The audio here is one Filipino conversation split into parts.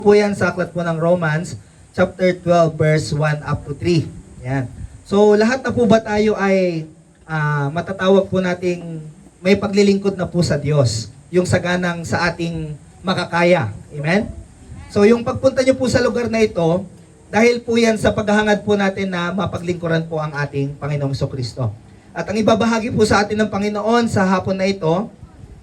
Po yan sa aklat po ng Romans, chapter 12, verse 1 up to 3. Yan. So, lahat na po ba tayo ay matatawag po nating may paglilingkod na po sa Diyos? Yung saganang sa ating makakaya. Amen? So, yung pagpunta nyo po sa lugar na ito, dahil po yan sa paghahangad po natin na mapaglingkuran po ang ating Panginoong Kristo. At ang ibabahagi po sa atin ng Panginoon sa hapon na ito,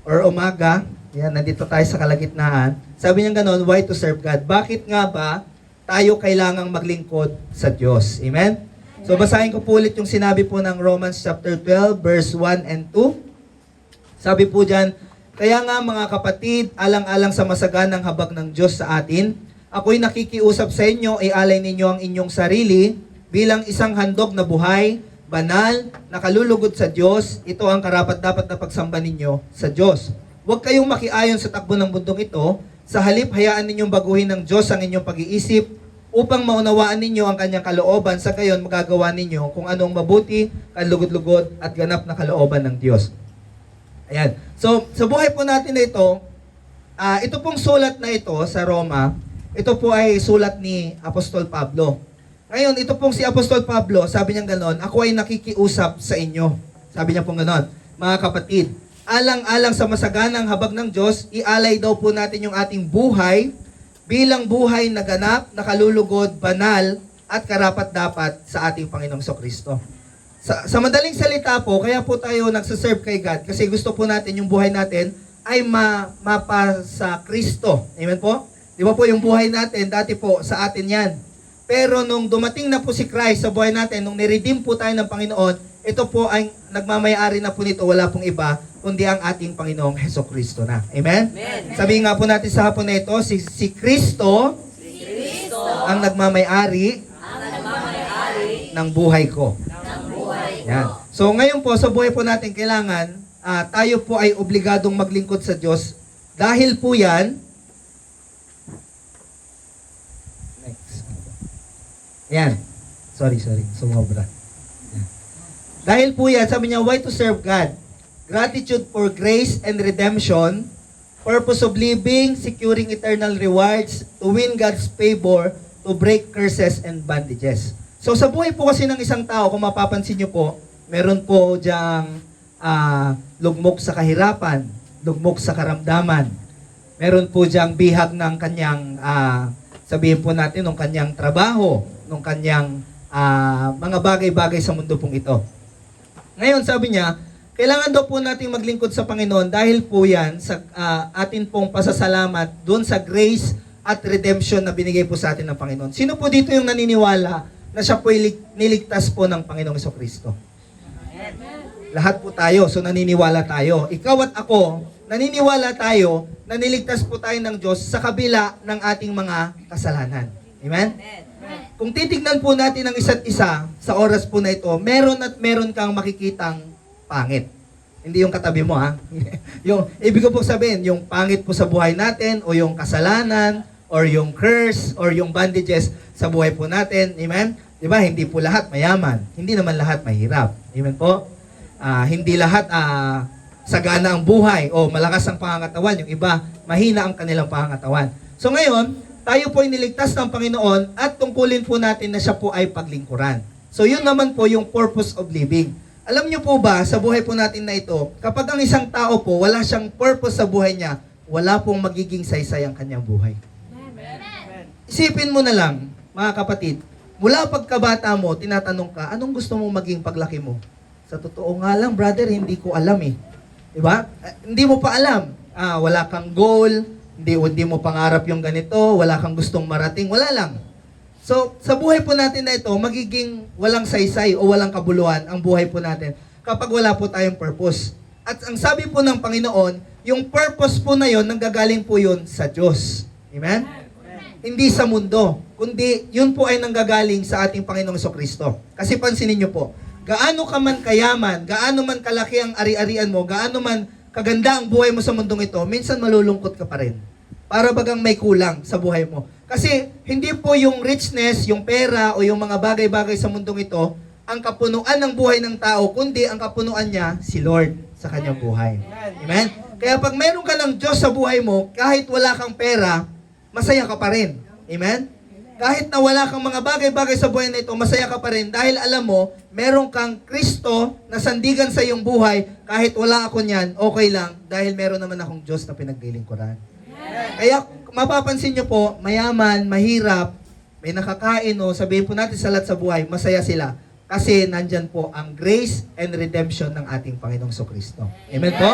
or umaga, yan, nandito tayo sa kalagitnaan. Sabi niya ganon, why to serve God? Bakit nga ba tayo kailangang maglingkod sa Diyos? Amen? So basahin ko po ulit yung sinabi po ng Romans chapter 12, verse 1 and 2. Sabi po dyan, kaya nga mga kapatid, alang-alang sa masaganang habag ng Diyos sa atin, ako'y nakikiusap sa inyo, ialay ninyo ang inyong sarili bilang isang handog na buhay, banal, nakalulugod sa Diyos. Ito ang karapat-dapat na pagsamba ninyo sa Diyos. Huwag kayong makiayon sa takbo ng mundong ito. Sa halip, hayaan ninyong baguhin ng Diyos ang inyong pag-iisip upang maunawaan ninyo ang kanyang kalooban. Sa gayon, magagawa ninyo kung anong mabuti, kalugod-lugod at ganap na kalooban ng Diyos. Ayan. So, sa buhay po natin na ito pong sulat na ito sa Roma, ito po ay sulat ni Apostol Pablo. Ngayon, ito pong si Apostol Pablo, sabi niya ganon, ako ay nakikiusap sa inyo. Sabi niya pong ganon, mga kapatid, alang-alang sa masaganang habag ng Diyos, ialay daw po natin yung ating buhay bilang buhay na ganap, nakalulugod, banal, at karapat-dapat sa ating Panginoong Kristo. Sa madaling salita po, kaya po tayo nagsaserve kay God kasi gusto po natin yung buhay natin ay mapa sa Kristo. Amen po? Di ba po yung buhay natin, dati po sa atin yan. Pero nung dumating na po si Christ sa buhay natin, nung niredeem po tayo ng Panginoon, ito po ay nagmamayari na po nito, wala pong iba, kundi ang ating Panginoong Kristo na. Amen? Amen. Sabihin nga po natin sa hapon na ito, si Kristo ang nagmamayari ng buhay ko. Yan. So ngayon po, sa buhay po natin, kailangan tayo po ay obligadong maglingkod sa Diyos. Dahil po yan, yan. Sorry. Sumobra. Yan. Dahil po yan, sabi niya, why to serve God? Gratitude for grace and redemption, purpose of living, securing eternal rewards, to win God's favor, to break curses and bondages. So sa buhay po kasi ng isang tao, kung mapapansin niyo po, meron po diyang lugmok sa kahirapan, lugmok sa karamdaman. Meron po diyang bihag ng kanyang, sabihin po natin, ng kanyang trabaho, ng kanyang mga bagay-bagay sa mundo pong ito. Ngayon, sabi niya, kailangan daw po natin maglingkod sa Panginoon dahil po yan sa atin pong pasasalamat doon sa grace at redemption na binigay po sa atin ng Panginoon. Sino po dito yung naniniwala na siya po niligtas po ng Panginoong Kristo? Lahat po tayo, so naniniwala tayo. Ikaw at ako, naniniwala tayo na niligtas po tayo ng Diyos sa kabila ng ating mga kasalanan. Amen? Kung titignan po natin ang isa't isa sa oras po na ito, meron kang makikitang pangit. Hindi yung katabi mo, ha? Yung, ibig ko po sabihin, yung pangit po sa buhay natin, o yung kasalanan, or yung curse, or yung bondages sa buhay po natin. Amen? Diba? Hindi po lahat mayaman. Hindi naman lahat mahirap. Amen po? Hindi lahat sagana ang buhay, o malakas ang pangangatawan. Yung iba, mahina ang kanilang pangangatawan. So ngayon, tayo po ay niligtas ng Panginoon at tungkulin po natin na siya po ay paglingkuran. So yun naman po yung purpose of living. Alam niyo po ba, sa buhay po natin na ito, kapag ang isang tao po, wala siyang purpose sa buhay niya, wala pong magiging saysay ang kanyang buhay. Amen. Isipin mo na lang, mga kapatid, mula pagkabata mo, tinatanong ka, anong gusto mong maging paglaki mo? Sa totoo nga lang, brother, hindi ko alam eh. Diba? Hindi mo pa alam. Wala kang goal, hindi mo pangarap yung ganito, wala kang gustong marating, wala lang. So, sa buhay po natin na ito, magiging walang saysay o walang kabuluhan ang buhay po natin kapag wala po tayong purpose. At ang sabi po ng Panginoon, yung purpose po na yon, nanggagaling po yun sa Diyos. Amen? Hindi sa mundo, kundi yun po ay nanggagaling sa ating Panginoong Kristo. Kasi pansinin niyo po, gaano ka man kayaman, gaano man kalaki ang ari-arian mo, gaano man kaganda ang buhay mo sa mundong ito, minsan malulungkot ka pa rin. Para bagang may kulang sa buhay mo. Kasi hindi po yung richness, yung pera, o yung mga bagay-bagay sa mundong ito, ang kapunuan ng buhay ng tao, kundi ang kapunuan niya, si Lord sa kanyang buhay. Amen? Kaya pag meron ka ng Diyos sa buhay mo, kahit wala kang pera, masaya ka pa rin. Amen? Kahit na wala kang mga bagay-bagay sa buhay na ito, masaya ka pa rin dahil alam mo, meron kang Kristo na sandigan sa iyong buhay. Kahit wala ako niyan, okay lang dahil meron naman akong Diyos na pinaglilingkuran. Kaya mapapansin nyo po, mayaman, mahirap, may nakakain o sabihin po natin sa lahat sa buhay, masaya sila. Kasi nandyan po ang grace and redemption ng ating Panginoong Kristo. Amen po?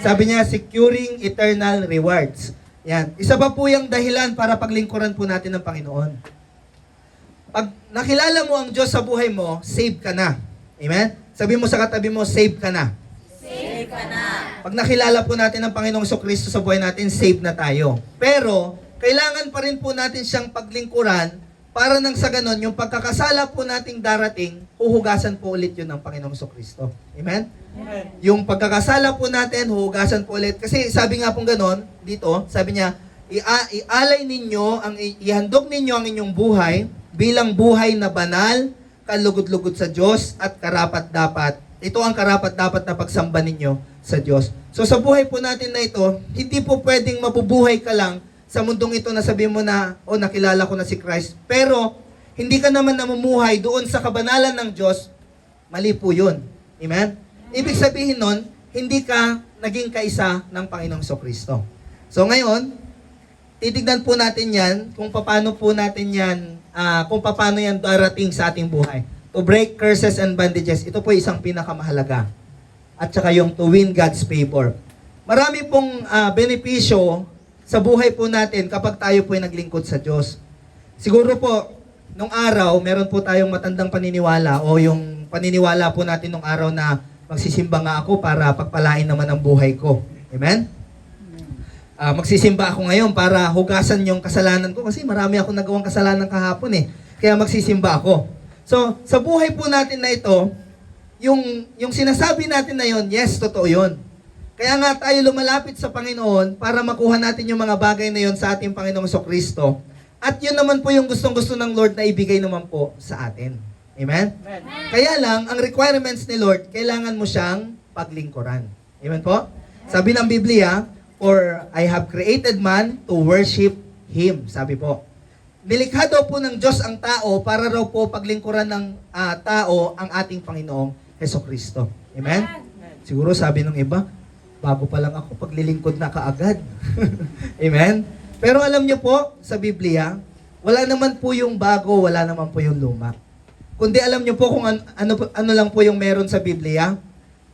Sabi niya, securing eternal rewards. Yan. Isa pa po yung dahilan para paglingkuran po natin ng Panginoon. Pag nakilala mo ang Diyos sa buhay mo, save ka na. Amen? Sabi mo sa katabi mo, save ka na. Save ka na. Pag nakilala po natin ang Panginoong Kristo sa buhay natin, save na tayo. Pero, kailangan pa rin po natin siyang paglingkuran para nang sa ganon, yung pagkakasala po nating darating, huhugasan po ulit yun ng Panginoong Kristo. Amen? Amen. Yung pagkakasala po natin, huhugasan po ulit. Kasi sabi nga pong ganon, dito, sabi niya, ialay ninyo, ihandog ninyo ang inyong buhay bilang buhay na banal, kalugod-lugod sa Diyos at karapat-dapat. Ito ang karapat-dapat na pagsamba ninyo sa Diyos. So sa buhay po natin na ito, hindi po pwedeng mabubuhay ka lang sa mundong ito na sabihin mo na, oh, nakilala ko na si Christ. Pero, hindi ka naman namumuhay doon sa kabanalan ng Diyos, mali po yun. Amen? Ibig sabihin nun, hindi ka naging kaisa ng Panginoong Kristo. So ngayon, titignan po natin yan, kung paano po natin yan, kung paano yan darating sa ating buhay. To break curses and bondages, ito po isang pinakamahalaga. At saka yung to win God's favor. Marami pong benepisyo sa buhay po natin kapag tayo po ay naglingkod sa Diyos. Siguro po, nung araw, meron po tayong matandang paniniwala o yung paniniwala po natin nung araw na magsisimba nga ako para pagpalain naman ang buhay ko. Amen? Magsisimba ako ngayon para hugasan yung kasalanan ko kasi marami akong nagawang kasalanan kahapon eh. Kaya magsisimba ako. So, sa buhay po natin na ito, yung sinasabi natin na yon, yes, totoo yun. Kaya nga tayo lumalapit sa Panginoon para makuha natin yung mga bagay na yon sa ating Panginoong Kristo. At yun naman po yung gustong-gusto ng Lord na ibigay naman po sa atin. Amen? Amen. Kaya lang, ang requirements ni Lord, kailangan mo siyang paglingkuran. Amen po? Sabi ng Biblia, for I have created man to worship Him. Sabi po. Nilikha daw po ng Diyos ang tao para raw po paglingkuran ng tao ang ating Panginoong Kristo. Amen? Siguro sabi ng iba, bago pa lang ako, paglilingkod na kaagad. Amen? Pero alam niyo po, sa Biblia, wala naman po yung bago, wala naman po yung luma. Kundi alam niyo po kung ano lang po yung meron sa Biblia,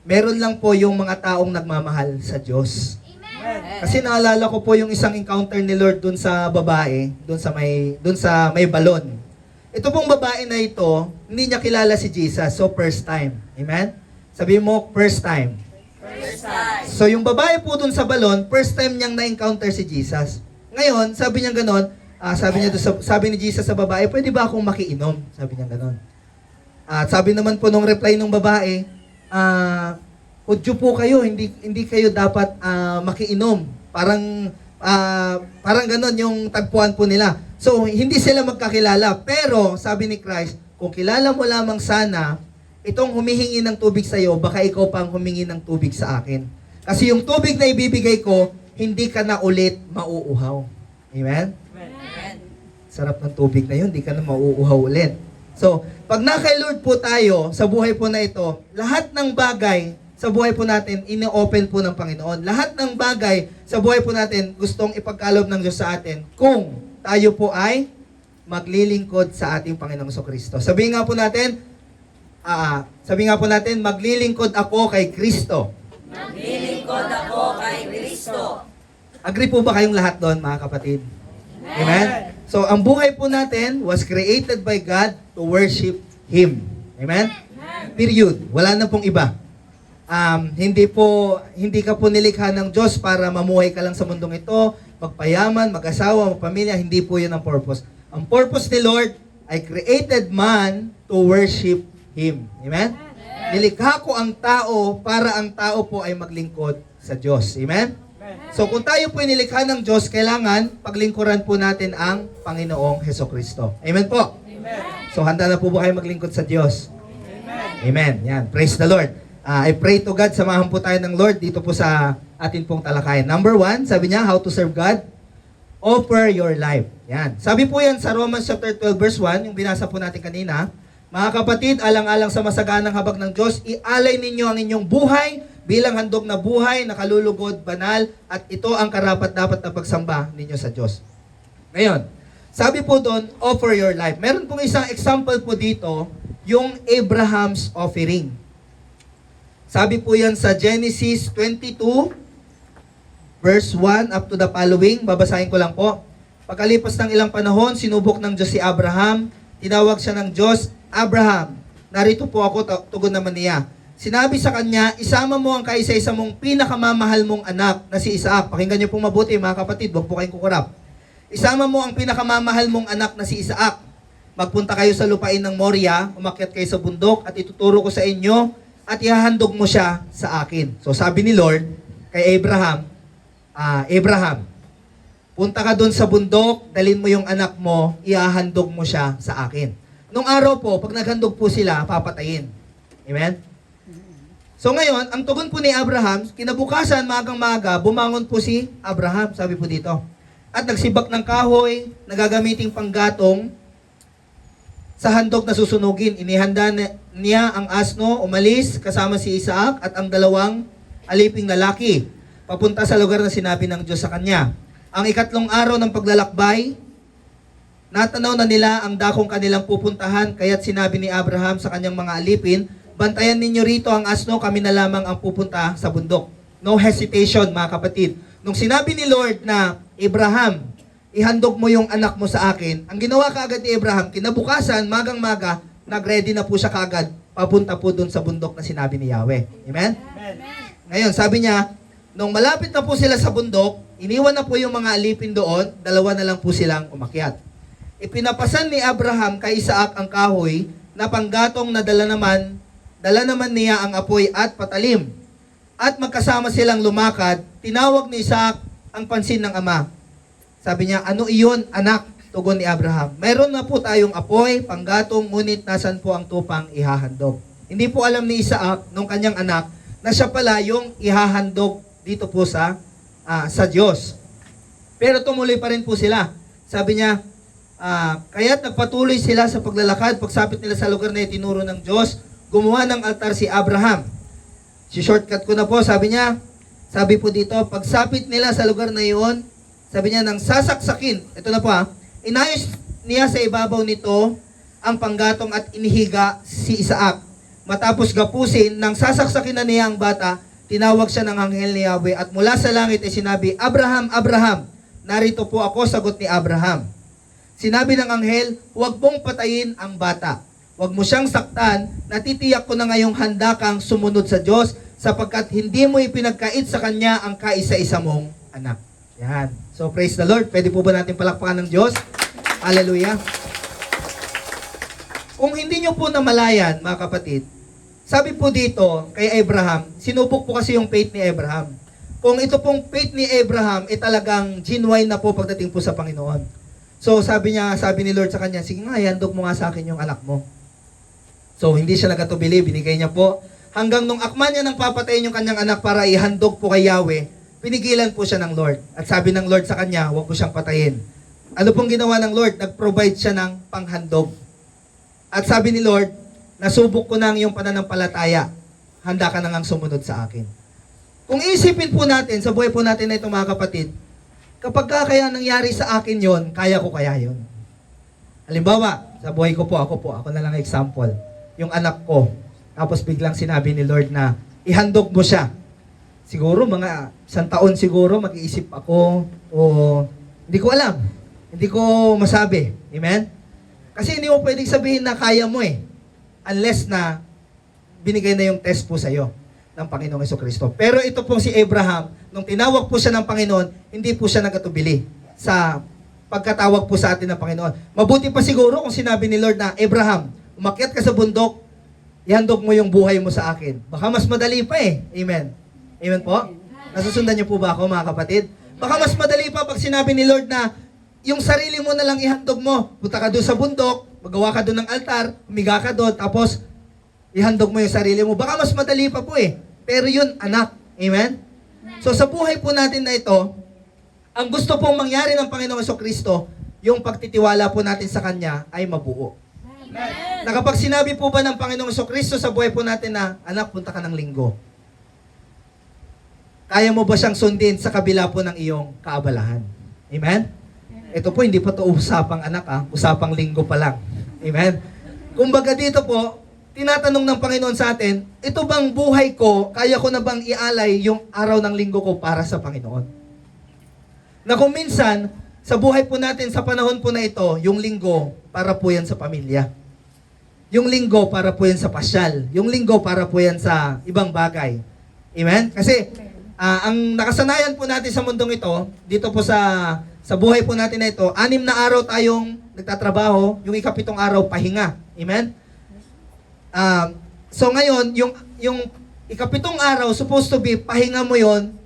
meron lang po yung mga taong nagmamahal sa Diyos. Amen. Kasi naalala ko po yung isang encounter ni Lord dun sa babae, dun sa may balon. Ito pong babae na ito, hindi niya kilala si Jesus, so first time. Amen? Sabi mo, first time. First time. So yung babae po dun sa balon, first time niyang na-encounter si Jesus. Ngayon, sabi niya ganon, sabi ni Jesus sa babae, pwede ba akong makiinom? Sabi niya ganon. At sabi naman po nung reply ng babae, hudyo po kayo, hindi kayo dapat makiinom. Parang ganon yung tagpuan po nila. So, hindi sila magkakilala. Pero, sabi ni Christ, kung kilala mo lamang sana, itong humihingi ng tubig sa iyo, baka ikaw pang humingi ng tubig sa akin. Kasi yung tubig na ibibigay ko, hindi ka na ulit mauuhaw. Amen? Amen. Sarap ng tubig na yun, hindi ka na mauuhaw ulit. So, pag na kay Lord po tayo, sa buhay po na ito, lahat ng bagay sa buhay po natin, ino-open po ng Panginoon. Lahat ng bagay sa buhay po natin, gustong ipagkaloob ng Diyos sa atin, kung tayo po ay maglilingkod sa ating Panginoong Kristo. Sabihin nga po natin, maglilingkod ako kay Kristo. Maglilingkod ako kay Kristo. Agree po ba kayong lahat doon, mga kapatid? Amen? So, ang buhay po natin was created by God to worship Him. Amen? Period. Wala na pong iba. Hindi ka po nilikha ng Diyos para mamuhay ka lang sa mundong ito, magpayaman, mag-asawa, magpamilya. Hindi po yun ang purpose. Ang purpose ni Lord, I created man to worship Him. Amen? Nilikha ko ang tao para ang tao po ay maglingkod sa Diyos. Amen? So kung tayo po nilikha ng Diyos, kailangan paglingkuran po natin ang Panginoong Kristo. Amen po? Amen. So handa na po ba kayo maglingkod sa Diyos? Amen. Amen. Yan. Praise the Lord. I pray to God, samahan po tayo ng Lord dito po sa atin pong talakayan. Number 1, sabi niya, how to serve God? Offer your life. Yan. Sabi po yan sa Romans chapter 12 verse 1, yung binasa po natin kanina. Mga kapatid, alang-alang sa masaganang habag ng Diyos, ialay ninyo ang inyong buhay bilang handog na buhay, nakalulugod, banal, at ito ang karapat-dapat na pagsamba ninyo sa Diyos. Ngayon, sabi po doon, offer your life. Meron pong isang example po dito, yung Abraham's offering. Sabi po yan sa Genesis 22, verse 1 up to the following. Babasahin ko lang po. Pagkalipas ng ilang panahon, sinubok ng Diyos si Abraham. Tinawag siya ng Diyos, Abraham, narito po ako, tugon naman niya. Sinabi sa kanya, isama mo ang kaisa-isa mong pinakamamahal mong anak na si Isaac. Pakinggan niyo pong mabuti mga kapatid, huwag po kayong kukurap. Isama mo ang pinakamamahal mong anak na si Isaac. Magpunta kayo sa lupain ng Moria, umakyat kayo sa bundok at ituturo ko sa inyo at ihahandog mo siya sa akin. So sabi ni Lord kay Abraham, Abraham, punta ka doon sa bundok, dalhin mo yung anak mo, ihahandog mo siya sa akin. Nung araw po, pag naghandog po sila, papatayin. Amen? So ngayon, ang tugon po ni Abraham, kinabukasan, magang-maga, bumangon po si Abraham, sabi po dito. At nagsibak ng kahoy, nagagamiting panggatong sa handog na susunugin. Inihanda niya ang asno, umalis, kasama si Isaac at ang dalawang aliping lalaki, papunta sa lugar na sinabi ng Diyos sa kanya. Ang ikatlong araw ng paglalakbay, natanaw na nila ang dakong kanilang pupuntahan, kaya't sinabi ni Abraham sa kanyang mga alipin, bantayan ninyo rito ang asno, kami na lamang ang pupunta sa bundok. No hesitation mga kapatid. Nung sinabi ni Lord na, Abraham, ihandog mo yung anak mo sa akin, ang ginawa kaagad ni Abraham, kinabukasan, magang-maga, nagready na po siya kaagad, papunta po dun sa bundok na sinabi ni Yahweh. Amen? Ngayon, sabi niya, nung malapit na po sila sa bundok, iniwan na po yung mga alipin doon, dalawa na lang po silang umakyat. Ipinapasan ni Abraham kay Isaac ang kahoy na panggatong na dala naman niya ang apoy at patalim. At magkasama silang lumakad, tinawag ni Isaac ang pansin ng ama. Sabi niya, ano iyon, anak? Tugon ni Abraham. Mayroon na po tayong apoy, panggatong, ngunit nasan po ang tupang ihahandog? Hindi po alam ni Isaac, nung kanyang anak, na siya pala yung ihahandog dito po sa Diyos. Pero tumuloy pa rin po sila. Sabi niya, kaya't nagpatuloy sila sa paglalakad. Pagsapit nila sa lugar na itinuro ng Diyos, gumawa ng altar si Abraham. Si-shortcut ko na po, sabi niya, sabi po dito, pagsapit nila sa lugar na iyon, sabi niya, nang sasaksakin, ito na po inayos niya sa ibabaw nito ang panggatong at inihiga si Isaac. Matapos gapusin, nang sasaksakin na niya ang bata, tinawag siya ng anghel ni Yahweh at mula sa langit ay sinabi, Abraham, Abraham, narito po ako, sagot ni Abraham. Sinabi ng anghel, huwag mong patayin ang bata. Huwag mo siyang saktan, natitiyak ko na ngayong handa kang sumunod sa Diyos sapagkat hindi mo ipinagkait sa Kanya ang kaisa-isa mong anak. Yan. So praise the Lord. Pwede po ba natin palakpakan ng Diyos? Hallelujah. Kung hindi nyo po namalayan, mga kapatid, sabi po dito kay Abraham, sinubok po kasi yung faith ni Abraham. Kung ito pong faith ni Abraham, talagang genuine na po pagdating po sa Panginoon. So sabi ni Lord sa kanya, sige nga, ihandog mo nga sa akin yung anak mo. So hindi siya nagkatubili, binigay niya po. Hanggang nung akman niya nang papatayin yung kanyang anak para ihandog po kay Yahweh, pinigilan po siya ng Lord. At sabi ng Lord sa kanya, huwag mo siyang patayin. Ano pong ginawa ng Lord? Nag-provide siya ng panghandog. At sabi ni Lord, nasubok ko na ang iyong pananampalataya. Handa ka na ngang sumunod sa akin. Kung isipin po natin, sa buhay po natin na ito mga kapatid, kapag kaya nangyari sa akin yon, kaya ko kaya yon. Halimbawa, sa buhay ko po, ako na lang example. Yung anak ko, tapos biglang sinabi ni Lord na, ihandog mo siya. Siguro, mga 1 taon siguro, mag-iisip ako, o hindi ko alam. Hindi ko masabi. Amen? Kasi hindi mo pwedeng sabihin na kaya mo unless na binigay na yung test po sa iyo ng Panginoong Jesucristo. Pero ito pong si Abraham, nung tinawag po siya ng Panginoon, hindi po siya nagatubili sa pagkatawag po sa atin ng Panginoon. Mabuti pa siguro kung sinabi ni Lord na, Abraham, umakyat ka sa bundok, ihandog mo yung buhay mo sa akin. Baka mas madali pa Amen. Amen po? Nasusundan niyo po ba ako mga kapatid? Baka mas madali pa pag sinabi ni Lord na, yung sarili mo na lang ihandog mo. Punta ka doon sa bundok, magawa ka doon ng altar, humiga ka doon, tapos ihandog mo yung sarili mo. Baka mas madali pa po Pero yun, anak. Amen? So sa buhay po natin na ito, Ang gusto pong mangyari ng Panginoong Kristo, yung pagtitiwala po natin sa Kanya ay mabuo. Amen. Na kapag sinabi po ba ng Panginoong Kristo sa buhay po natin na, anak, punta ka ng linggo. Kaya mo ba siyang sundin sa kabila po ng iyong kaabalahan? Amen? Ito po, hindi pa to usapang anak, usapang linggo pa lang. Amen? Kumbaga dito po, tinatanong ng Panginoon sa atin, ito bang buhay ko, kaya ko na bang ialay yung araw ng linggo ko para sa Panginoon? Na kung minsan, sa buhay po natin, sa panahon po na ito, yung linggo, para po yan sa pamilya. Yung linggo, para po yan sa pasyal. Yung linggo, para po yan sa ibang bagay. Amen? Kasi, ang nakasanayan po natin sa mundong ito, dito po sa buhay po natin na ito, 6 na araw tayong nagtatrabaho, yung 7 araw pahinga. Amen? So ngayon, yung 7 araw, supposed to be, pahinga mo yon,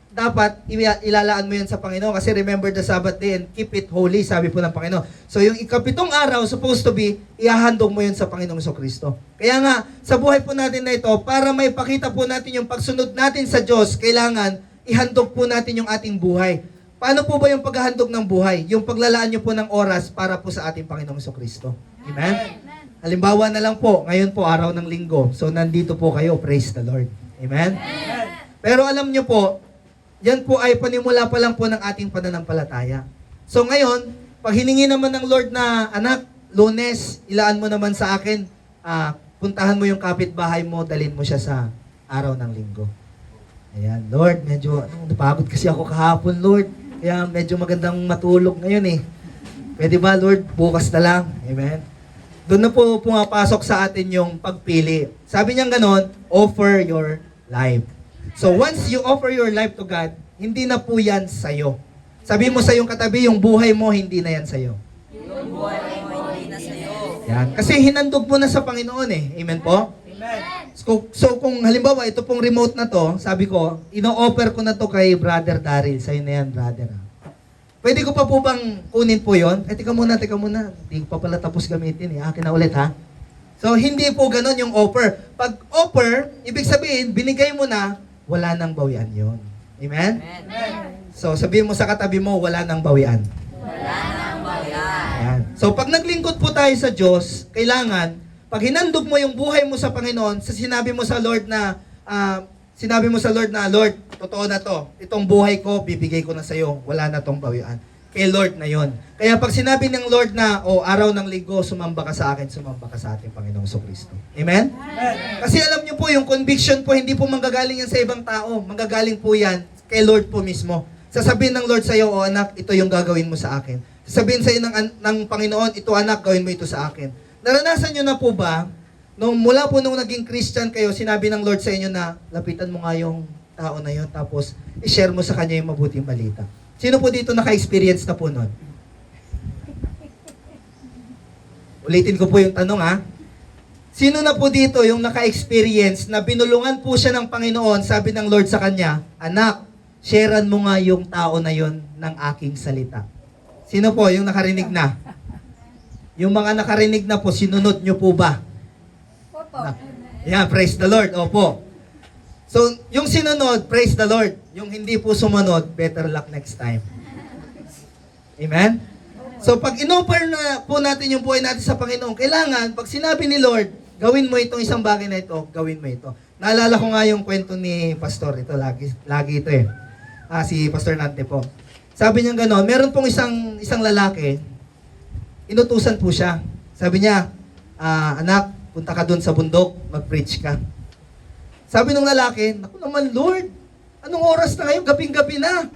dapat ilalaan mo yan sa Panginoon. Kasi remember the Sabbath day and keep it holy, sabi po ng Panginoon. So yung 7 araw, supposed to be, ihahandog mo yun sa Panginoong Kristo. Kaya nga, sa buhay po natin na ito, para may pakita po natin yung pagsunod natin sa Diyos, kailangan ihandog po natin yung ating buhay. Paano po ba yung paghahandog ng buhay? Yung paglalaan nyo po ng oras para po sa ating Panginoong Kristo. Amen? Halimbawa na lang po, ngayon po, araw ng linggo. So nandito po kayo, praise the Lord. Amen? Pero alam nyo po, yan po ay panimula pa lang po ng ating pananampalataya. So ngayon, pag hiningi naman ng Lord na, anak, Lunes, ilaan mo naman sa akin, puntahan mo yung kapitbahay mo, dalhin mo siya sa araw ng linggo. Ayan, Lord, medyo, napagod kasi ako kahapon, Lord. Kaya medyo magandang matulog ngayon eh. Pwede ba, Lord, bukas na lang? Amen? Doon na po pumapasok sa atin yung pagpili. Sabi niya ganon, offer your life. So once you offer your life to God, hindi na po yan sa'yo. Sabi mo sa yung katabi, yung buhay mo, hindi na yan sa'yo. Yung buhay mo hindi na sa'yo. Yan. Kasi hinandog mo na sa Panginoon eh. Amen po? Amen. So kung halimbawa, ito pong remote na to, sabi ko, ino-offer ko na to kay Brother Daryl. Sa'yo na yan, brother. Pwede ko pa po bang kunin po yon? Teka muna. Hindi ko pa pala tapos gamitin eh. Akin na ulit ha. So, hindi po ganon yung offer. Pag offer, ibig sabihin, binigay mo na, wala nang bawian yon. Amen? Amen. So, sabihin mo sa katabi mo, wala nang bawian. Wala nang bayan. Ayan. So, pag naglingkod po tayo sa Diyos, kailangan, pag hinandog mo yung buhay mo sa Panginoon, sinabi mo sa Lord, Lord, totoo na to. Itong buhay ko, bibigay ko na sa iyo. Wala na tong bawian. Kay Lord na yon. Kaya pag sinabi ng Lord na, araw ng linggo, sumamba ka sa akin, sumamba ka sa ating Panginoong Kristo. Amen? Kasi alam niyo po, yung conviction po, hindi po manggagaling yan sa ibang tao. Manggagaling po yan kay Lord po mismo. Sasabihin ng Lord sa iyo, anak, ito yung gagawin mo sa akin. Sasabihin sa iyo ng Panginoon, ito anak, gawin mo ito sa akin. Naranasan niyo na po ba, mula po nung naging Christian kayo, sinabi ng Lord sa inyo na, lapitan mo nga yung tao na yon, tapos i-share mo sa kanya yung mabuting balita. Sino po dito naka-experience na po nun? Ulitin ko po yung tanong ha. Sino na po dito yung naka-experience na binulungan po siya ng Panginoon, sabi ng Lord sa kanya, anak, sharean mo nga yung tao na yon ng aking salita. Sino po yung nakarinig na? Yung mga nakarinig na po, sinunod nyo po ba? Yeah, praise the Lord. Opo. So, yung sinunod, praise the Lord. Yung hindi po sumunod, better luck next time. Amen? So, pag inoffer na po natin yung buhay natin sa Panginoon, kailangan, pag sinabi ni Lord, gawin mo itong isang bagay na ito, gawin mo ito. Naalala ko nga yung kwento ni Pastor. Ito, lagi ito eh. Si Pastor Nante po. Sabi niya gano'n, meron pong isang lalaki, inutusan po siya. Sabi niya, anak, punta ka doon sa bundok, mag-preach ka. Sabi ng lalaki, naku naman Lord, anong oras na ngayon? Gabing-gabi na.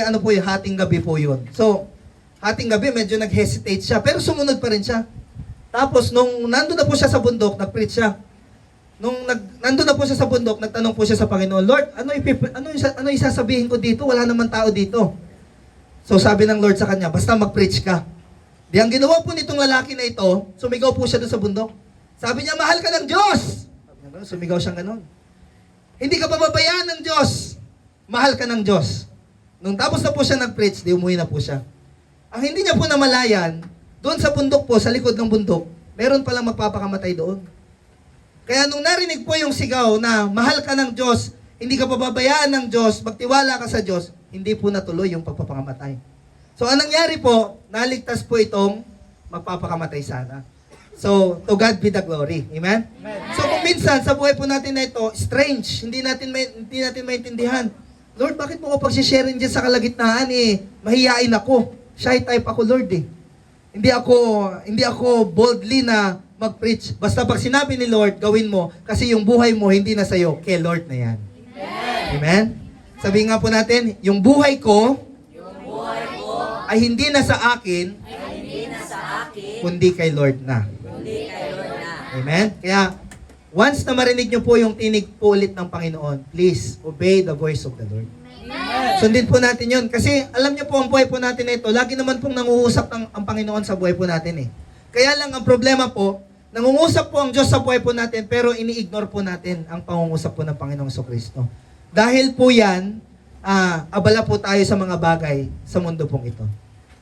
Ano po yun? Hating gabi po yun. So, hating gabi, medyo nag-hesitate siya, pero sumunod pa rin siya. Tapos, nung nandun na po siya sa bundok, nag-preach siya. Nandun na po siya sa bundok, nagtanong po siya sa Panginoon, Lord, ano isasabihin ko dito? Wala naman tao dito. So, sabi ng Lord sa kanya, basta mag-preach ka. Di ang ginawa po nitong lalaki na ito, sumigaw po siya doon sa bundok. Sabi niya, mahal ka ng Diyos! Sumigaw siyang ganon. Hindi ka pababayaan ng Diyos. Mahal ka ng Diyos. Nung tapos na po siya nag-preach, di umuwi na po siya. Ang hindi niya po namalayan, doon sa bundok po, sa likod ng bundok, meron palang magpapakamatay doon. Kaya nung narinig po yung sigaw na mahal ka ng Diyos, hindi ka pababayaan ng Diyos, magtiwala ka sa Diyos, hindi po natuloy yung pagpapakamatay. So, anong nangyari po, naligtas po itong magpapakamatay sana. So, to God be the glory. Amen? So, kung minsan, sa buhay po natin na ito, strange, hindi natin maintindihan. Lord, bakit mo ko pagsisharing dyan sa kalagitnaan eh? Mahihain ako. Shy type ako, Lord eh. Hindi ako boldly na mag-preach. Basta pag sinabi ni Lord, gawin mo, kasi yung buhay mo hindi na sa'yo, kay Lord na yan. Amen? Sabihin nga po natin, yung buhay ko, ay hindi na sa akin, kundi kay Lord na. Amen? Kaya, once na marinig nyo po yung tinig po ulit ng Panginoon, please, obey the voice of the Lord. Sundin po natin yun. Kasi, alam nyo po, ang buhay po natin na ito, lagi naman pong nangungusap ang Panginoon sa buhay po natin eh. Kaya lang, ang problema po, nangungusap po ang Diyos sa buhay po natin, pero ini-ignore po natin ang pangungusap po ng Panginoong Kristo. Dahil po yan, abala po tayo sa mga bagay sa mundo pong ito.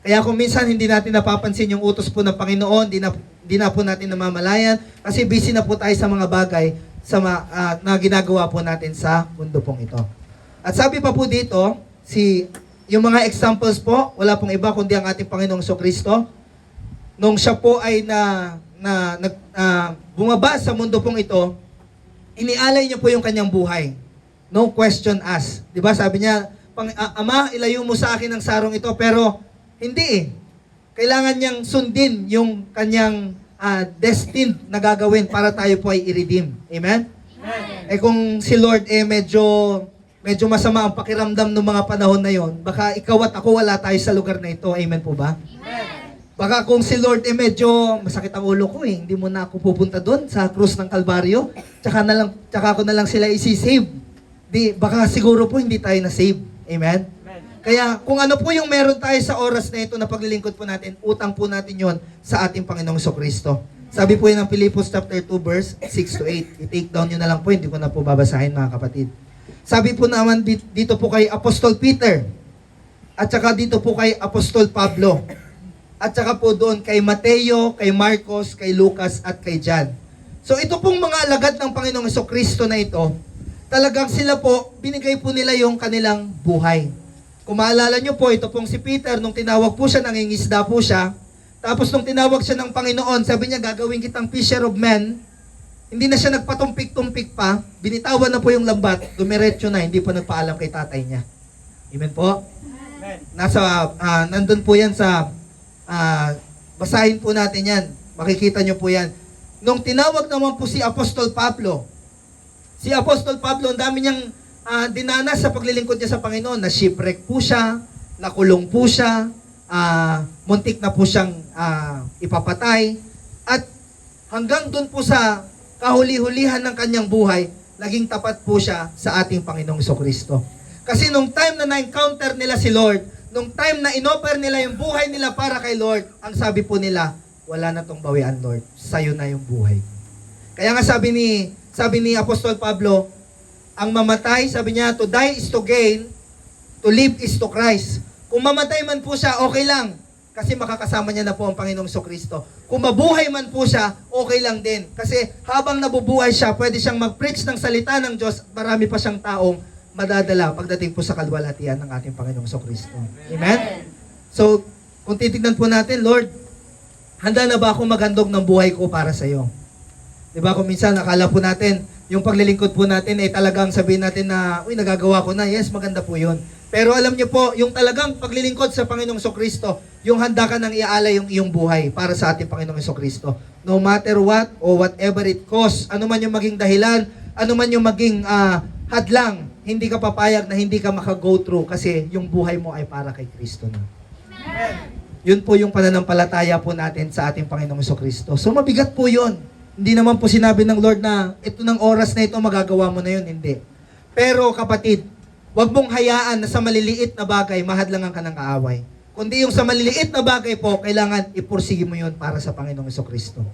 Kaya kung minsan hindi natin napapansin yung utos po ng Panginoon, di na po natin namamalayan, kasi busy na po tayo sa mga bagay na ginagawa po natin sa mundo pong ito. At sabi pa po dito, yung mga examples po, wala pong iba kundi ang ating Panginoong Kristo. Nung siya po ay bumaba sa mundo pong ito, inialay niya po yung kanyang buhay. No question asked. Diba sabi niya, Ama, ilayo mo sa akin ang sarong ito, pero hindi eh. Kailangan niyang sundin yung kanyang destined na gagawin para tayo po ay i-redeem. Amen? Eh kung si Lord medyo masama ang pakiramdam ng mga panahon na yon, baka ikaw at ako wala tayo sa lugar na ito. Amen po ba? Baka kung si Lord medyo masakit ang ulo ko eh, hindi mo na ako pupunta doon sa krus ng Kalbaryo, tsaka ko na lang sila isi-save. Baka siguro po hindi tayo na-save. Amen? Kaya kung ano po yung meron tayo sa oras na ito na paglilingkod po natin, utang po natin yon sa ating Panginoong Kristo. Sabi po yun ng Philippians chapter 2 verse 6 to 8. I-take down nyo na lang po, hindi ko na po babasahin mga kapatid. Sabi po naman dito po kay Apostol Peter, at saka dito po kay Apostol Pablo, at saka po doon kay Mateo, kay Marcos, kay Lucas, at kay John. So ito pong mga alagad ng Panginoong Kristo na ito, talagang sila po, binigay po nila yung kanilang buhay. Kung maalala nyo po, ito pong si Peter, nung tinawag po siya, nangingisda po siya, tapos nung tinawag siya ng Panginoon, sabi niya, gagawin kitang fisher of men, hindi na siya nagpatumpik-tumpik pa, binitawan na po yung lambat, dumiretso na, hindi pa nagpaalam kay tatay niya. Amen po? Nandun po yan sa, basahin po natin yan, makikita nyo po yan. Nung tinawag naman po si Apostol Pablo, ang dami niyang dinanas sa paglilingkod niya sa Panginoon, na shipwreck po siya, nakulong po siya, muntik na po siyang ipapatay, at hanggang doon po sa kahuli-hulihan ng kanyang buhay, naging tapat po siya sa ating Panginoong Kristo. Kasi nung time na na-encounter nila si Lord, nung time na inoffer nila yung buhay nila para kay Lord, ang sabi po nila, wala na tong bawian, Lord. Sa'yo na yung buhay. Kaya nga sabi ni Apostol Pablo, ang mamatay, sabi niya, to die is to gain, to live is to Christ. Kung mamatay man po siya, okay lang. Kasi makakasama niya na po ang Panginoong Kristo. Kung mabuhay man po siya, okay lang din. Kasi habang nabubuhay siya, pwede siyang mag-preach ng salita ng Diyos, marami pa siyang taong madadala pagdating po sa kalwalhatian ng ating Panginoong Kristo. Amen? So, kung titignan po natin, Lord, handa na ba akong maghandog ng buhay ko para sa iyo? Diba, kung minsan nakala po natin, yung paglilingkod po natin ay talagang sabihin natin na, uy, nagagawa ko na. Yes, maganda po yun. Pero alam niyo po, yung talagang paglilingkod sa Panginoong Kristo, yung handa ka nang iaalay yung iyong buhay para sa ating Panginoong Kristo. No matter what or whatever it costs, ano man yung maging dahilan, ano man yung maging hadlang, hindi ka papayag na hindi ka maka-go through kasi yung buhay mo ay para kay Kristo na. Yun po yung pananampalataya po natin sa ating Panginoong Kristo. So mabigat po yun. Hindi naman po sinabi ng Lord na ito ng oras na ito magagawa mo na yun. Hindi. Pero kapatid, huwag mong hayaan na sa maliliit na bagay mahadlangan ka ng kaaway. Kundi yung sa maliliit na bagay po, kailangan ipursige mo yun para sa Panginoong Kristo.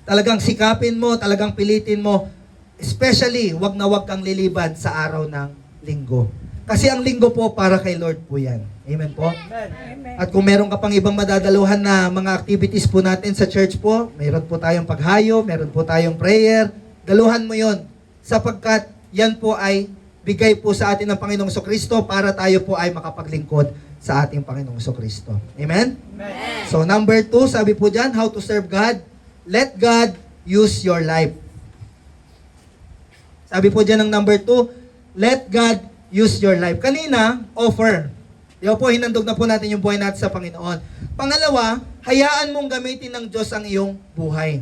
Talagang sikapin mo, talagang pilitin mo, especially huwag na huwag kang liliban sa araw ng linggo. Kasi ang linggo po para kay Lord po yan. Amen po? Amen. At kung meron ka pang ibang madadaluhan na mga activities po natin sa church po, meron po tayong paghayo, meron po tayong prayer, daluhan mo yon sapagkat yan po ay bigay po sa atin ng Panginoong Kristo para tayo po ay makapaglingkod sa ating Panginoong Kristo. Amen? So number 2, sabi po dyan, how to serve God. Let God use your life. Sabi po dyan ng number 2, let God use your life. Kanina, offer. Di po, hinandog na po natin yung buhay natin sa Panginoon. Pangalawa, hayaan mong gamitin ng Diyos ang iyong buhay.